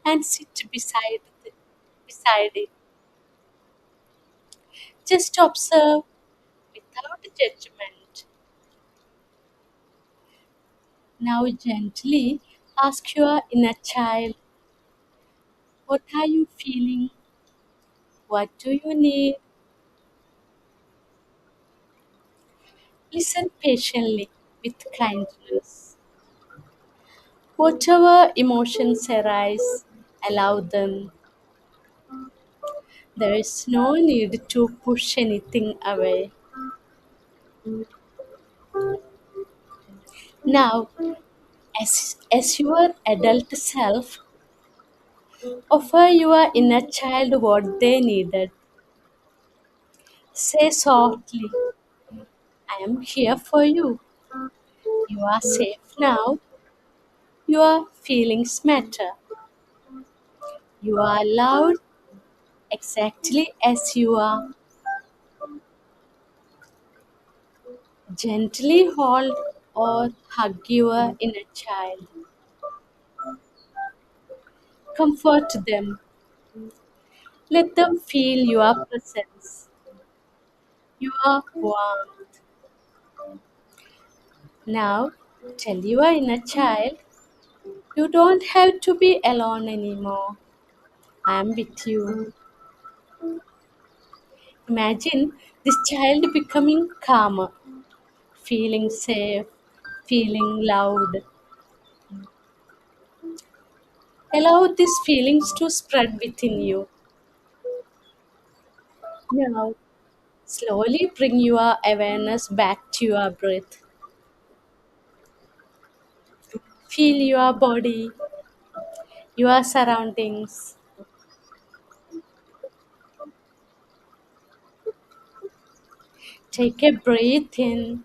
and sit beside it. Just observe without judgment. Now gently ask your inner child, what are you feeling? What do you need? Listen patiently with kindness. Whatever emotions arise, allow them. There is no need to push anything away. Now, as your adult self, offer your inner child what they needed. Say softly, I am here for you. You are safe now. Your feelings matter. You are loved exactly as you are. Gently hold or hug your inner child. Comfort them. Let them feel your presence, your warmth. Now, tell your inner child, you don't have to be alone anymore. I am with you. Imagine this child becoming calmer, feeling safe, feeling loved. Allow these feelings to spread within you. Now, slowly bring your awareness back to your breath. Feel your body, your surroundings. Take a breath in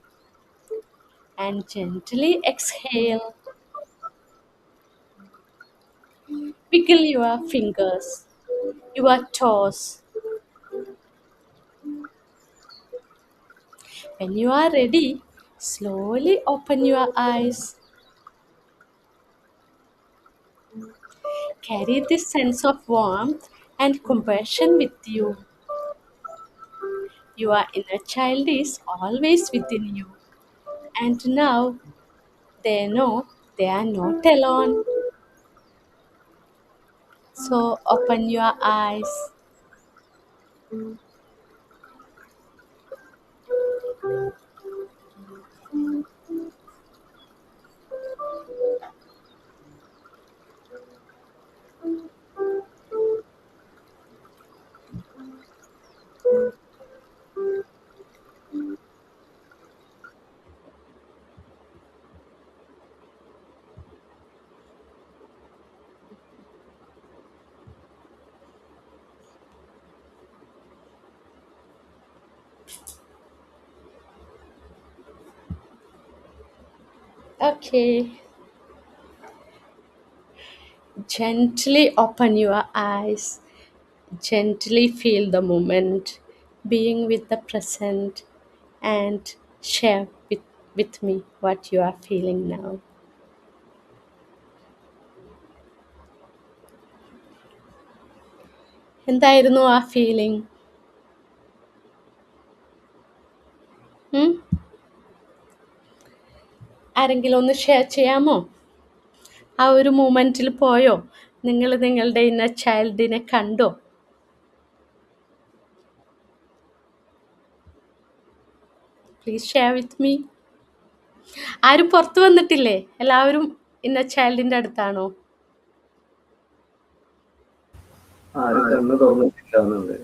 and gently exhale. Wiggle your fingers, your toes. When you are ready, slowly open your eyes. Carry this sense of warmth and compassion with you. Your inner child is always within you, and now they know they are not alone. So open your eyes. Okay. Gently open your eyes. Gently feel the moment, being with the present, and share with me what you are feeling now. എന്തായിരുന്നു ആ feeling? ആരെങ്കിലും ഒന്ന് share ചെയ്യാമോ? ആ ഒരു മൂമെൻറ്റിൽ പോയോ? നിങ്ങൾ നിങ്ങളുടെ ഇന്നർ ചൈൽഡിനെ കണ്ടോ? Please share with me. ആരും പുറത്ത് വന്നിട്ടില്ലേ? എല്ലാവരും ഇന്നർ ചൈൽഡിൻ്റെ അടുത്താണോ? ആരും കണ്ണ് തുറന്നിട്ടില്ല എന്നുണ്ട്.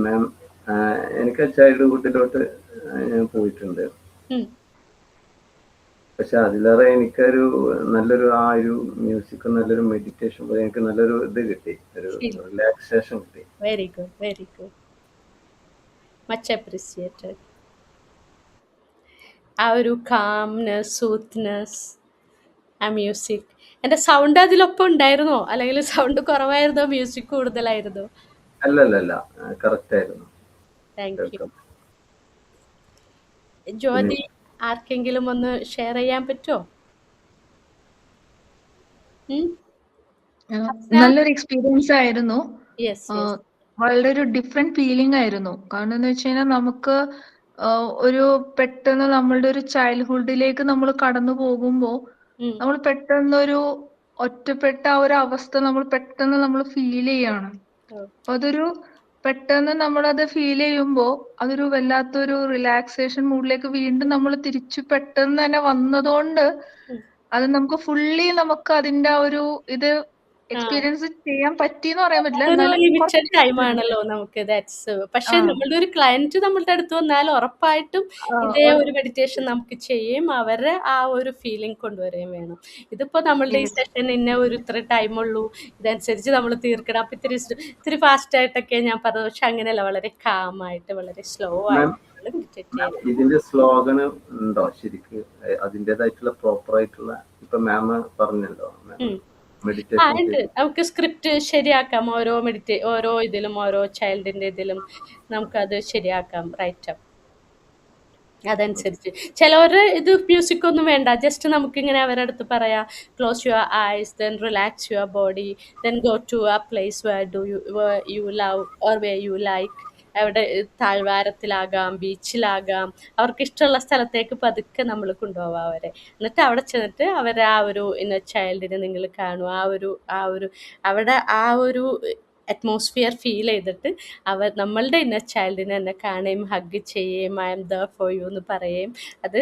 മാം, എനിക്ക് ചൈൽഡ്ഹുഡിലോട്ട് ഞാൻ പോയിട്ടുണ്ട്. പക്ഷെ അതിലേറെ എനിക്കൊരു നല്ലൊരു ആ ഒരു മ്യൂസിക്, നല്ലൊരു മെഡിറ്റേഷൻ പോലെ എനിക്ക് നല്ലൊരു ഇത് കിട്ടി, ഒരു റിലാക്സേഷൻ കിട്ടി. Very good, very good, much appreciated. ആ ഒരു കാംനെസ്, സൂത്ത്നെസ്, ആ മ്യൂസിക്. എൻ്റെ സൗണ്ട് അതിലൊപ്പം ഉണ്ടായിരുന്നോ, അല്ലെങ്കിൽ സൗണ്ട് കുറവായിരുന്നോ, മ്യൂസിക് കൂടുതലായിരുന്നോ? അല്ലല്ല, കറക്റ്റ് ആയിരുന്നു. Thank you. ജ്യോതി, ആർക്കെങ്കിലും ഒന്ന് ഷെയർ ചെയ്യാൻ പറ്റുമോ? നല്ലൊരു എക്സ്പീരിയൻസ് ആയിരുന്നു. യെസ് യെസ് വളരെ ഒരു ഡിഫറെന്റ് ഫീലിംഗ് ആയിരുന്നു. കാരണം എന്ന് വെച്ച് കഴിഞ്ഞാൽ നമുക്ക് ഒരു പെട്ടെന്ന് നമ്മളുടെ ഒരു ചൈൽഡ്ഹുഡിലേക്ക് നമ്മൾ കടന്നു പോകുമ്പോൾ നമ്മൾ പെട്ടെന്നൊരു ഒറ്റപ്പെട്ട ആ ഒരു അവസ്ഥ നമ്മൾ പെട്ടെന്ന് നമ്മൾ ഫീൽ ചെയ്യാണ്. അപ്പൊ അതൊരു പെട്ടെന്ന് നമ്മളത് ഫീൽ ചെയ്യുമ്പോൾ അതൊരു വല്ലാത്തൊരു റിലാക്സേഷൻ മൂഡിലേക്ക് വീണ്ടും നമ്മൾ തിരിച്ചു പെട്ടെന്ന് തന്നെ വന്നതുകൊണ്ട് അത് നമുക്ക് ഫുള്ളി നമുക്ക് അതിന്റെ ആ ഒരു ഇത് എക്സ്പീരിയൻസ് ചെയ്യാൻ പറ്റിയെന്ന് പറയാൻ പറ്റില്ല. അതൊരു എന്നാലും ലിമിറ്റഡ് ടൈം ആണല്ലോ നമുക്ക്. ദാറ്റ്സ് പക്ഷെ നമ്മളുടെ ഒരു ക്ലയന്റ് നമ്മളുടെ അടുത്ത് വന്നാൽ ഉറപ്പായിട്ടും ഇതേ ഒരു മെഡിറ്റേഷൻ നമുക്ക് ചെയ്യും, അവരെ ആ ഒരു ഫീലിംഗ് കൊണ്ടുവരികയും വേണം. ഇതിപ്പോ നമ്മളുടെ ഈ സെഷൻ ഇന്ന ഒരു ഇത്ര ടൈം ഉള്ളൂ, ഇതനുസരിച്ച് നമ്മൾ തീർക്കണം, അപ്പൊ ഇത്തിരി ഫാസ്റ്റ് ആയിട്ടൊക്കെ ഞാൻ പറഞ്ഞത്. പക്ഷെ അങ്ങനെയല്ല, വളരെ കാമായിട്ട് വളരെ സ്ലോ ആയിട്ട് മെഡിറ്റേറ്റ് ചെയ്യാം. ഇതിന്റെ സ്ലോഗന് ഉണ്ടോ ശരിക്ക്? അതിൻ്റെതായിട്ടുള്ള പ്രോപ്പർ ആയിട്ടുള്ള ഇപ്പൊ മാം പറഞ്ഞല്ലോ മെഡിറ്റേഷൻ ഉണ്ട്. നമുക്ക് സ്ക്രിപ്റ്റ് ശരിയാക്കാം. ഓരോ ഇതിലും ഓരോ ചൈൽഡിന്റെ ഇതിലും നമുക്കത് ശരിയാക്കാം, റൈറ്റ് അപ്പ്. അതനുസരിച്ച് ചിലവർ ഇത് മ്യൂസിക് ഒന്നും വേണ്ട, ജസ്റ്റ് നമുക്കിങ്ങനെ അവരുടെ അടുത്ത് പറയാം, close your eyes, then relax your body, then go to a place where you love or where you like. അവിടെ താഴ്വാരത്തിലാകാം, ബീച്ചിലാകാം, അവർക്ക് ഇഷ്ടമുള്ള സ്ഥലത്തേക്ക് പതുക്കെ നമ്മൾ കൊണ്ടുപോകാം അവരെ. എന്നിട്ട് അവിടെ ചെന്നിട്ട് അവരെ ആ ഒരു ഇന്നർ ചൈൽഡിനെ നിങ്ങൾ കാണുക, അവിടെ ആ ഒരു അറ്റ്മോസ്ഫിയർ ഫീൽ ചെയ്തിട്ട് നമ്മളുടെ ഇന്നർ ചൈൽഡിനെ തന്നെ കാണുകയും ഹഗ് ചെയ്യുകയും I am there for U എന്ന് പറയുകയും അത്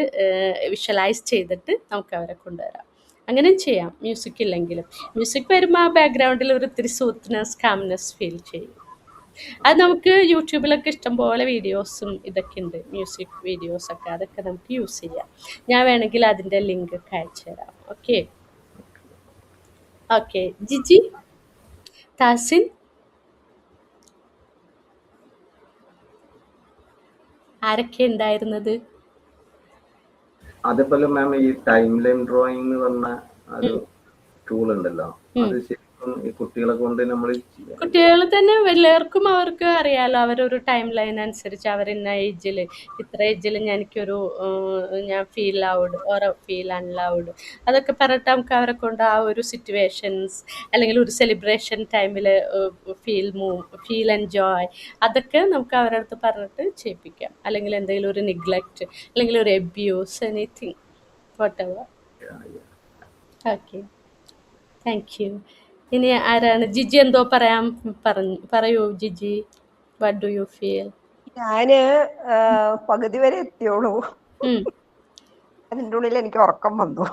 വിഷ്വലൈസ് ചെയ്തിട്ട് നമുക്ക് അവരെ കൊണ്ടുവരാം. അങ്ങനെയും ചെയ്യാം മ്യൂസിക് ഇല്ലെങ്കിലും. മ്യൂസിക് വരുമ്പോൾ ആ ബാക്ക്ഗ്രൗണ്ടിൽ ഒരു ഇത്തിരി സൂത്ത്നെസ്, കാംനെസ് ഫീൽ ചെയ്യും. അത് നമുക്ക് യൂട്യൂബിലൊക്കെ ഇഷ്ടംപോലെ വീഡിയോസും ഇതൊക്കെ ഉണ്ട്, മ്യൂസിക് വീഡിയോസൊക്കെ, അതൊക്കെ നമുക്ക് യൂസ് ചെയ്യാം. ഞാൻ വേണമെങ്കിൽ അതിൻ്റെ ലിങ്ക് ഒക്കെ അയച്ചു തരാം. ഓക്കെ ജിജി, താസിൻ, ആരൊക്കെ ഉണ്ടായിരുന്നത്? അതേപോലെ മാം ഈ ടൈം ലൈൻ ഡ്രോയിങ് എന്ന് പറഞ്ഞ ഒരു ടൂൾ ഉണ്ടല്ലോ, അത് ശരിക്കും ഈ കുട്ടികളെ കൊണ്ട് നമ്മൾ കുട്ടികൾ തന്നെ എല്ലാവർക്കും അവർക്ക് അറിയാലോ, അവരൊരു ടൈം ലൈൻ അനുസരിച്ച് അവരിന്ന ഏജിൽ ഇത്ര ഏജിൽ ഞാൻ ഫീൽ ലൗഡ് ഓർ ഫീൽ അൺലൗഡ് അതൊക്കെ പറഞ്ഞിട്ട് നമുക്ക് അവരെ കൊണ്ട് ആ ഒരു സിറ്റുവേഷൻസ് അല്ലെങ്കിൽ ഒരു സെലിബ്രേഷൻ ടൈമിൽ ഫീൽ എൻജോയ് അതൊക്കെ നമുക്ക് അവരുടെ അടുത്ത് പറഞ്ഞിട്ട് ചെയ്യിപ്പിക്കാം. അല്ലെങ്കിൽ എന്തെങ്കിലും ഒരു നിഗ്ലക്റ്റ് അല്ലെങ്കിൽ ഒരു abuse, anything whatever. Okay, thank you. ഇനി ആരാണ്? ജിജി എന്തോ പറയൂ Giji, what do you feel? ഞാന് പകുതി വരെ എത്തിയോളൂ, അതിൻ്റെ ഉള്ളിൽ എനിക്ക് ഉറക്കം വന്നു.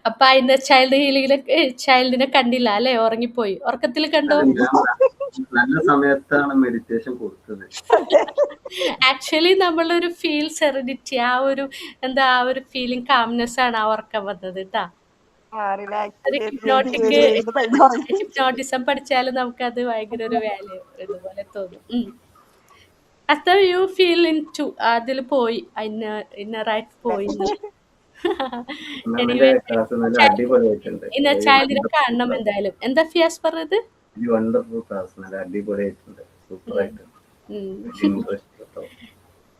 അപ്പൊ അതിന്റെ ചൈൽഡിനെ കണ്ടില്ല അല്ലെ? ഉറങ്ങിപ്പോയി. ഉറക്കത്തിൽ കണ്ടോ? നല്ല സമയത്താണ് മെഡിറ്റേഷൻ കൊടുത്തത്. ആക്ച്വലി നമ്മളൊരു ഫീൽ സെറനിറ്റി, ആ ഒരു ഫീലിംഗ് കാംനെസ് ആണ് ആ ഉറക്കം വന്നത് കേട്ടാ. ഹിപ്നോട്ടിസം പഠിച്ചാലും നമുക്കത് ഭയങ്കര ഒരു വാല്യൂ ഇതുപോലെ തോന്നും. അത്ര യു ഫീൽ ഇൻ ടു അതിൽ പോയി, ഇന്നറായിട്ട് പോയി. ഇന്ന ചൈൽഡിനെ കാണണം എന്തായാലും. എന്താ ഫിയാസ് പറഞ്ഞത്?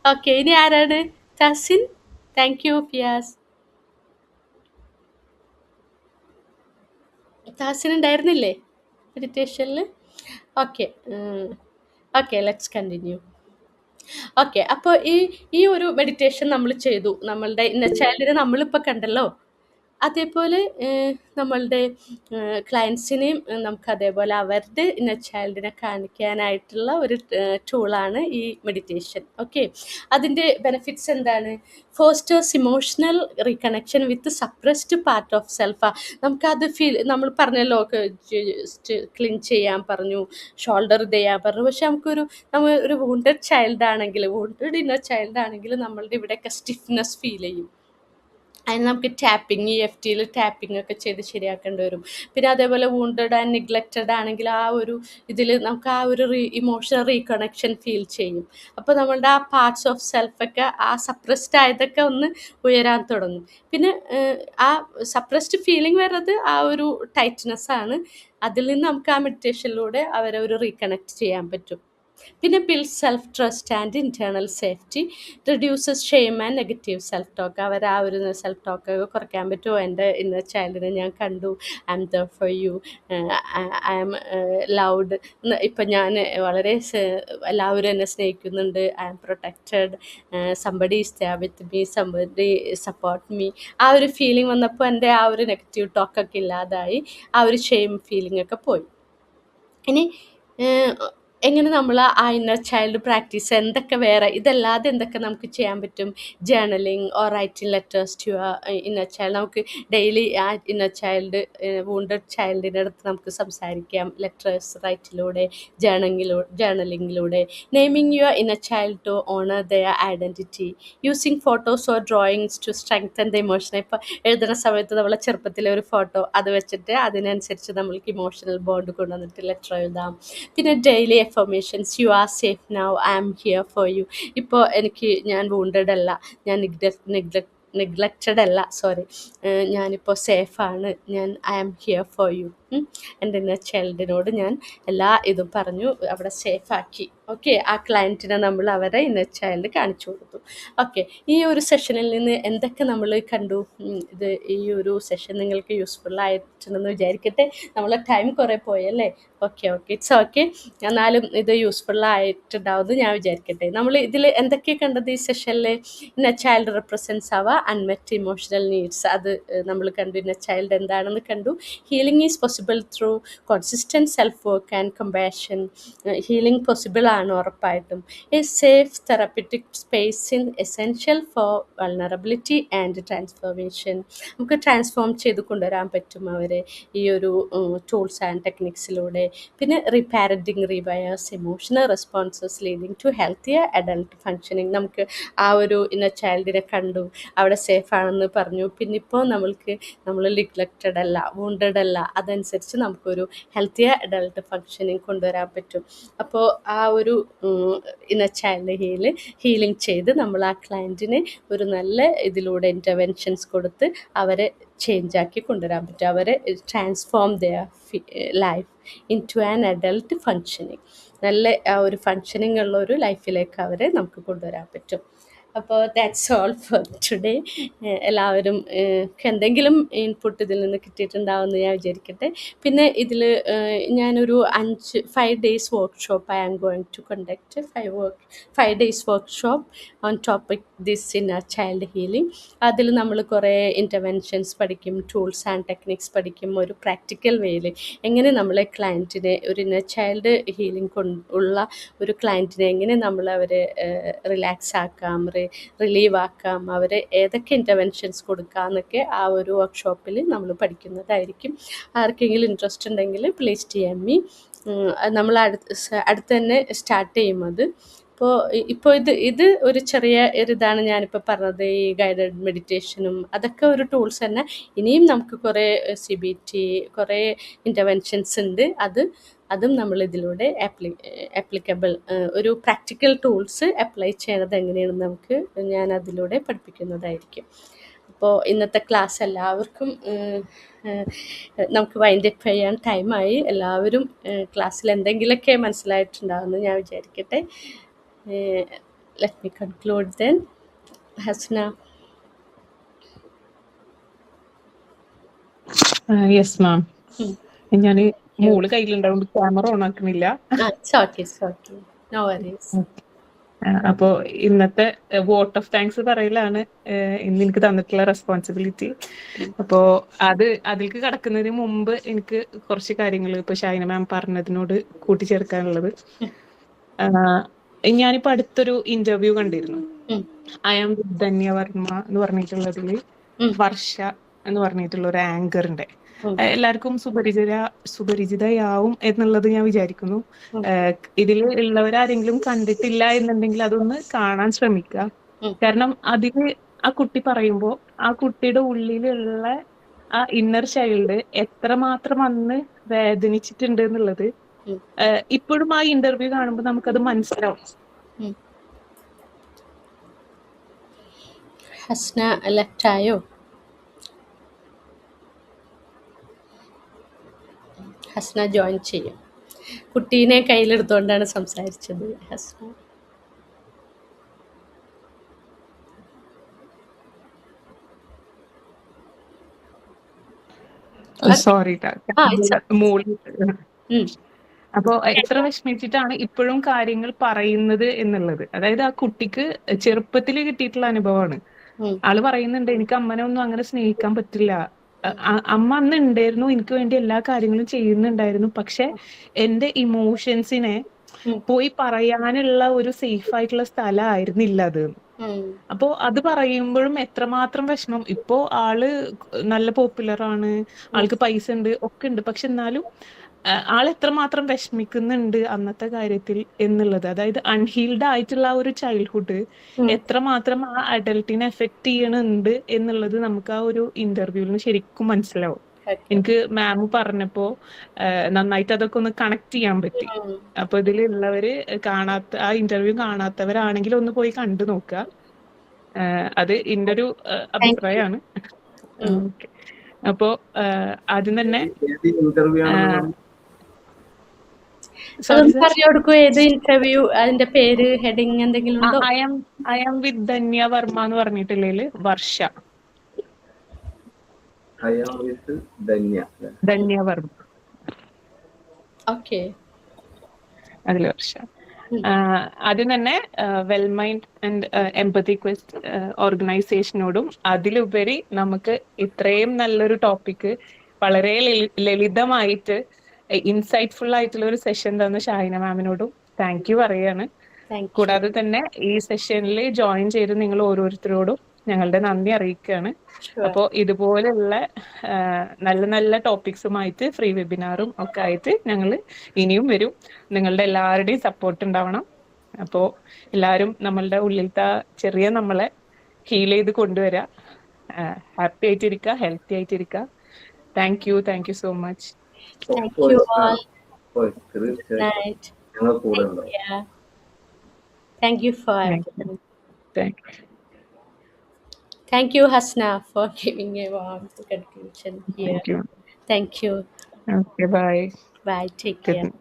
ഓക്കെ, ഇനി ആരാണ്? തസിൻ. Thank you Fiyas. താസിൻ ഉണ്ടായിരുന്നില്ലേ മെഡിറ്റേഷനിൽ? Okay let's continue. ഓക്കെ, അപ്പോൾ ഈ ഒരു മെഡിറ്റേഷൻ നമ്മൾ ചെയ്തു. നമ്മളുടെ ഇന്നർ ചൈൽഡിനെ നമ്മളിപ്പോൾ കണ്ടല്ലോ, അതേപോലെ നമ്മളുടെ ക്ലയൻസിനെയും നമുക്ക് അതേപോലെ അവരുടെ ഇന്നർ ചൈൽഡിനെ കാണിക്കാനായിട്ടുള്ള ഒരു ടൂളാണ് ഈ മെഡിറ്റേഷൻ. ഓക്കെ, അതിൻ്റെ ബെനിഫിറ്റ്സ് എന്താണ്? Fosters emotional reconnection with suppressed part of self. നമുക്കത് നമ്മൾ പറഞ്ഞല്ലോ, ക്ലീൻ ചെയ്യാൻ പറഞ്ഞു, ഷോൾഡർ ഇത് ചെയ്യാൻ പറഞ്ഞു. പക്ഷെ നമ്മൾ ഒരു വൂണ്ടഡ് ചൈൽഡ് ആണെങ്കിൽ, വൂണ്ടഡ് ഇന്നർ ചൈൽഡ് ആണെങ്കിൽ നമ്മളുടെ ഇവിടെയൊക്കെ സ്റ്റിഫ്നെസ് ഫീൽ ചെയ്യും. അതിന് നമുക്ക് EFT ടാപ്പിംഗ് ഒക്കെ ചെയ്ത് ശരിയാക്കേണ്ടി വരും. പിന്നെ അതേപോലെ വൂണ്ടഡ് ആൻഡ് നിഗ്ലക്റ്റഡ് ആണെങ്കിൽ ആ ഒരു ഇതിൽ നമുക്ക് ആ ഒരു ഇമോഷണൽ റീകണക്ഷൻ ഫീൽ ചെയ്യും. അപ്പോൾ നമ്മളുടെ ആ പാർട്സ് ഓഫ് സെൽഫൊക്കെ ആ സപ്രസ്ഡ് ആയതൊക്കെ ഒന്ന് ഉയരാൻ തുടങ്ങും. പിന്നെ ആ സപ്രസ്ഡ് ഫീലിംഗ് വരുന്നത് ആ ഒരു ടൈറ്റ്നെസ് ആണ്. അതിൽ നിന്ന് നമുക്ക് ആ മെഡിറ്റേഷനിലൂടെ അവരെ ഒരു റീകണക്ട് ചെയ്യാൻ പറ്റും. പിന്നെ build self trust and internal safety, reduces shame and negative self talk. അവർ ആ ഒരു സെൽഫ് ടോക്ക് കുറയ്ക്കാൻ പറ്റുമോ, എൻ്റെ ഇന്നർ ചൈൽഡിനെ ഞാൻ കണ്ടു, I am there for you, I am loved, ഇപ്പം ഞാൻ വളരെ എല്ലാവരും എന്നെ സ്നേഹിക്കുന്നുണ്ട്, I am protected, somebody is there with me, somebody support me. ആ ഒരു ഫീലിംഗ് വന്നപ്പോൾ എൻ്റെ ആ ഒരു നെഗറ്റീവ് ടോക്കൊക്കെ ഇല്ലാതായി, ആ ഒരു ഷെയിം ഫീലിംഗ് ഒക്കെ പോയി. ഇനി എങ്ങനെ നമ്മൾ ആ ഇന്നർ ചൈൽഡ് പ്രാക്ടീസ്, എന്തൊക്കെ വേറെ ഇതല്ലാതെ എന്തൊക്കെ നമുക്ക് ചെയ്യാൻ പറ്റും? Journaling or writing letters to inner child. നമുക്ക് ഡെയിലി ആ ഇന്നർ ചൈൽഡ്, വൂണ്ടഡ് ചൈൽഡിൻ്റെ അടുത്ത് നമുക്ക് സംസാരിക്കാം, ലെറ്റേഴ്സ് റൈറ്റിലൂടെ, ജേർണലിങ്ങിലൂടെ. Naming your inner child to honour their identity, using photos or drawings to strengthen the emotion. ഇപ്പോൾ എഴുതുന്ന സമയത്ത് നമ്മളെ ചെറുപ്പത്തിലെ ഒരു ഫോട്ടോ അത് വെച്ചിട്ട് അതിനനുസരിച്ച് നമ്മൾക്ക് ഇമോഷണൽ ബോണ്ട് കൊണ്ടുവന്നിട്ട് ലെറ്റർ എഴുതാം. പിന്നെ daily affirmations, you are safe now, I am here for you. ഇപ്പോൾ ഞാൻ വൂണ്ടഡ് അല്ല, ഞാൻ നെഗ്ലക്റ്റഡ് അല്ല, ഞാനിപ്പോൾ സേഫാണ്, I am here for you. എൻ്റെ ഇന്നർ ചൈൽഡിനോട് ഞാൻ എല്ലാ ഇതും പറഞ്ഞു, അവിടെ സേഫാക്കി. ഓക്കെ, ആ ക്ലയൻറ്റിനെ നമ്മൾ അവരെ ഇന്നർ ചൈൽഡ് കാണിച്ചു കൊടുത്തു. ഓക്കെ, ഈ ഒരു സെഷനിൽ നിന്ന് എന്തൊക്കെ നമ്മൾ കണ്ടു? ഇത് ഈ ഒരു സെഷൻ നിങ്ങൾക്ക് യൂസ്ഫുൾ ആയിട്ടുണ്ടെന്ന് വിചാരിക്കട്ടെ. നമ്മളെ ടൈം കുറേ പോയല്ലേ? Okay, it's okay. എന്നാലും ഇത് യൂസ്ഫുൾ ആയിട്ടുണ്ടാവുമെന്ന് ഞാൻ വിചാരിക്കട്ടെ. നമ്മൾ ഇതിൽ എന്തൊക്കെ കണ്ടത് ഈ സെഷനിൽ? ഇന്നർ ചൈൽഡ് റെപ്രസെൻറ്റ്സ് അവ അൺമെറ്റ് ഇമോഷണൽ നീഡ്സ്, അത് നമ്മൾ കണ്ടു. ഇന്നർ ചൈൽഡ് എന്താണെന്ന് കണ്ടു. Healing is possible through consistent self work and compassion. Healing possible ആണ് ഉറപ്പായിട്ടും. A safe therapeutic space in essential for vulnerability and transformation. നമുക്ക് ട്രാൻസ്ഫോം ചെയ്ത് കൊണ്ടുവരാൻ പറ്റും അവരെ ഈ ഒരു ടൂൾസ് ആൻഡ് ടെക്നിക്സിലൂടെ. പിന്നെ reparenting rewires emotional responses leading to healthier adult functioning. നമുക്ക് ആ ഒരു ഇന്നർ ചൈൽഡിനെ കണ്ടു, അവിടെ സേഫ് ആണെന്ന് പറഞ്ഞു. പിന്നെ ഇപ്പോൾ നമ്മൾ നെഗ്ലക്റ്റഡ് അല്ല, വൂണ്ടഡ് അല്ല, അതനുസരിച്ച് നമുക്കൊരു ഹെൽത്തിയർ അഡൾട്ട് ഫങ്ഷനിങ് കൊണ്ടുവരാൻ പറ്റും. അപ്പോൾ ആ ഒരു ഇന്നർ ചൈൽഡ് ഹീലിംഗ് ചെയ്ത് നമ്മൾ ആ ക്ലയൻറ്റിന് ഒരു നല്ല ഇതിലൂടെ ഇൻ്റർവെൻഷൻസ് കൊടുത്ത് അവരെ ചേഞ്ചാക്കി കൊണ്ടുവരാൻ പറ്റും, അവരെ transform their life in to an adult functioning. നല്ല ആ ഒരു ഫങ്ഷനിങ് ഉള്ള ഒരു ലൈഫിലേക്ക് അവരെ നമുക്ക് കൊണ്ടുവരാൻ പറ്റും. അപ്പോൾ ദാറ്റ്സ് ഓൾ ഫോർ ടുഡേ. എല്ലാവരും എന്തെങ്കിലും ഇൻപുട്ട് ഇതിൽ നിന്ന് കിട്ടിയിട്ടുണ്ടാവുമെന്ന് ഞാൻ വിചാരിക്കട്ടെ. പിന്നെ ഇതിൽ ഞാനൊരു 5 days workshop I am going to conduct. 5 days workshop on topic this inner child healing. അതിൽ നമ്മൾ കുറേ ഇൻ്റർവെൻഷൻസ് പഠിക്കും, ടൂൾസ് ആൻഡ് ടെക്നിക്സ് പഠിക്കും. ഒരു പ്രാക്ടിക്കൽ വേയിൽ എങ്ങനെ നമ്മളെ ക്ലയൻറ്റിനെ, ഒരു ഇന്നർ ചൈൽഡ് ഹീലിംഗ് ഉള്ള ഒരു ക്ലയൻറ്റിനെ എങ്ങനെ നമ്മൾ അവരെ റിലാക്സ് ആക്കാം, റിലീവ് ആക്കാം, അവരെ ഏതൊക്കെ ഇൻ്റർവെൻഷൻസ് കൊടുക്കാം എന്നൊക്കെ ആ ഒരു വർക്ക്ഷോപ്പിൽ നമ്മൾ പഠിക്കുന്നതായിരിക്കും. ആർക്കെങ്കിലും ഇൻട്രസ്റ്റ് ഉണ്ടെങ്കിൽ പ്ലീസ് DM me. നമ്മൾ അടുത്ത് തന്നെ സ്റ്റാർട്ട് ചെയ്യും അത്. ഇപ്പോൾ ഇത് ഒരു ചെറിയ ഇതാണ് ഞാനിപ്പോൾ പറഞ്ഞത്. ഈ ഗൈഡഡ് മെഡിറ്റേഷനും അതൊക്കെ ഒരു ടൂൾസ് തന്നെ. ഇനിയും നമുക്ക് കുറേ CBT, കുറേ ഇൻ്റർവെൻഷൻസ് ഉണ്ട്. അതും നമ്മളിതിലൂടെ ആപ്ലിക്കബിൾ, ഒരു പ്രാക്ടിക്കൽ ടൂൾസ് അപ്ലൈ ചെയ്യണത് എങ്ങനെയാണെന്ന് ഞാൻ അതിലൂടെ പഠിപ്പിക്കുന്നതായിരിക്കും. അപ്പോൾ ഇന്നത്തെ ക്ലാസ് എല്ലാവർക്കും നമുക്ക് വൈൻഡപ്പ് ചെയ്യാൻ ടൈമായി. എല്ലാവരും ക്ലാസ്സിൽ എന്തെങ്കിലുമൊക്കെ മനസ്സിലായിട്ടുണ്ടാകുമെന്ന് ഞാൻ വിചാരിക്കട്ടെ. Let me conclude then. Hasna. Yes ma'am. ഞാൻ മോള് കയ്യിലുണ്ടാവുകൊണ്ട് ക്യാമറ ഓൺ ആക്കണില്ല. No worries. അപ്പോ ഇന്നത്തെ വോട്ട് ഓഫ് താങ്ക്സ് പറയലാണ് ഇന്ന് എനിക്ക് തന്നിട്ടുള്ള റെസ്പോൺസിബിലിറ്റി. അപ്പോ അതിലേക്ക് കടക്കുന്നതിന് മുമ്പ് എനിക്ക് കുറച്ച് കാര്യങ്ങൾ ഇപ്പൊ ഷൈന മാം പറഞ്ഞതിനോട് കൂട്ടിച്ചേർക്കാനുള്ളത്. ഞാനിപ്പോ അടുത്തൊരു ഇന്റർവ്യൂ കണ്ടിരുന്നു. ഐ ആം ധന്യ വർമ്മ എന്ന് പറഞ്ഞിട്ടുള്ളതില് വർഷ എന്ന് പറഞ്ഞിട്ടുള്ള ഒരു ആങ്കറിന്റെ, എല്ലാവർക്കും സുപരിചിതയാവും എന്നുള്ളത് ഞാൻ വിചാരിക്കുന്നു. ഇതിൽ ഉള്ളവരാരെങ്കിലും കണ്ടിട്ടില്ല എന്നുണ്ടെങ്കിൽ അതൊന്ന് കാണാൻ ശ്രമിക്കുക. കാരണം അതില് ആ കുട്ടി പറയുമ്പോ ആ കുട്ടിയുടെ ഉള്ളിലുള്ള ആ ഇന്നർ ചൈൽഡ് എത്രമാത്രം അന്ന് വേദനിച്ചിട്ടുണ്ട് എന്നുള്ളത് ഇപ്പോഴും ആ ഇന്റർവ്യൂ കാണുമ്പോൾ നമുക്കത് മനസ്സിലാവും. ഹസ്ന ലെഫ്റ്റായോ? ഹസ്ന ജോയിൻ ചെയ്യും. കുട്ടീനെ കയ്യിലെടുത്തുകൊണ്ടാണ് സംസാരിച്ചത് ഹസ്ന. സോറി ആ, it's okay. മോളി. ഉം. അപ്പോ എത്ര വിഷമിച്ചിട്ടാണ് ഇപ്പോഴും കാര്യങ്ങൾ പറയുന്നത് എന്നുള്ളത്. അതായത് ആ കുട്ടിക്ക് ചെറുപ്പത്തിൽ കിട്ടിയിട്ടുള്ള അനുഭവമാണ്. ഉം. ആള് പറയുന്നുണ്ട്, എനിക്ക് അമ്മനെ ഒന്നും അങ്ങനെ സ്നേഹിക്കാൻ പറ്റില്ല. അമ്മ അന്ന് ഉണ്ടായിരുന്നു, എനിക്ക് വേണ്ടി എല്ലാ കാര്യങ്ങളും ചെയ്യുന്നുണ്ടായിരുന്നു. പക്ഷെ എന്റെ ഇമോഷൻസിനെ ഉം. പോയി പറയാനുള്ള ഒരു സേഫ് ആയിട്ടുള്ള സ്ഥലമായിരുന്നില്ല അത്. ഉം. അപ്പോ അത് പറയുമ്പോഴും എത്രമാത്രം വിഷമം. ഇപ്പോ ആള് നല്ല പോപ്പുലർ ആണ്, ആൾക്ക് പൈസ ഉണ്ട്, ഒക്കെ ഉണ്ട്. പക്ഷെ എന്നാലും ആൾ എത്രമാത്രം വിഷമിക്കുന്നുണ്ട് അന്നത്തെ കാര്യത്തിൽ എന്നുള്ളത്. അതായത് അൺഹീൽഡ് ആയിട്ടുള്ള ആ ഒരു ചൈൽഡ്ഹുഡ് എത്രമാത്രം ആ അഡൽട്ടിനെ എഫക്ട് ചെയ്യണുണ്ട് എന്നുള്ളത് നമുക്ക് ആ ഒരു ഇന്റർവ്യൂവിൽ ശരിക്കും മനസ്സിലാവും. എനിക്ക് മാം പറഞ്ഞപ്പോ നന്നായിട്ട് അതൊക്കെ ഒന്ന് കണക്ട് ചെയ്യാൻ പറ്റി. അപ്പൊ ഇതിലുള്ളവര് ആ ഇന്റർവ്യൂ കാണാത്തവരാണെങ്കിൽ ഒന്ന് പോയി കണ്ടു നോക്കുക. അത് എന്റെ ഒരു അഭിപ്രായമാണ്. ഓക്കെ. അപ്പോ ആദ്യം തന്നെ ഇന്റർവ്യൂ പറഞ്ഞു കൊടുക്കൂ, ഏത് ഇന്റർവ്യൂ, അതിന്റെ പേര്, ഹെഡിങ് എന്തെങ്കിലും ഉണ്ടോ? I am with Dhanya Varma എന്ന് പറഞ്ഞിട്ടില്ലേ, Varsha. I am with Dhanya Varma. Okay, അതില് വർഷ. ആദ്യം തന്നെ well mind and empathy quest ഓർഗനൈസേഷനോടും അതിലുപരി നമുക്ക് ഇത്രയും നല്ലൊരു ടോപ്പിക്ക് വളരെ ലളിതമായിട്ട് ഇൻസൈറ്റ്ഫുൾ ആയിട്ടുള്ള ഒരു സെഷൻ തന്ന ഷാഹിന മാമിനോടും താങ്ക് യു പറയാണ്. കൂടാതെ തന്നെ ഈ സെഷനിൽ ജോയിൻ ചെയ്ത് നിങ്ങൾ ഓരോരുത്തരോടും ഞങ്ങളുടെ നന്ദി അറിയിക്കുകയാണ്. അപ്പോൾ ഇതുപോലെയുള്ള നല്ല നല്ല ടോപ്പിക്സുമായിട്ട് ഫ്രീ വെബിനാറും ഒക്കെ ആയിട്ട് ഞങ്ങൾ ഇനിയും വരും. നിങ്ങളുടെ എല്ലാവരുടെയും സപ്പോർട്ട് ഉണ്ടാവണം. അപ്പോൾ എല്ലാവരും നമ്മളുടെ ഉള്ളിലത്തെ ചെറിയ നമ്മളെ ഹീൽ ചെയ്ത് കൊണ്ടുവരിക. ഹാപ്പി ആയിട്ടിരിക്കുക, ഹെൽത്തി ആയിട്ടിരിക്കുക. Thank you so much. Thank you all. Good night. Thank you for everything. Thank you, Hasna, for giving a warm conclusion here. Thank you. Thank you. Okay, bye. Bye. Take care.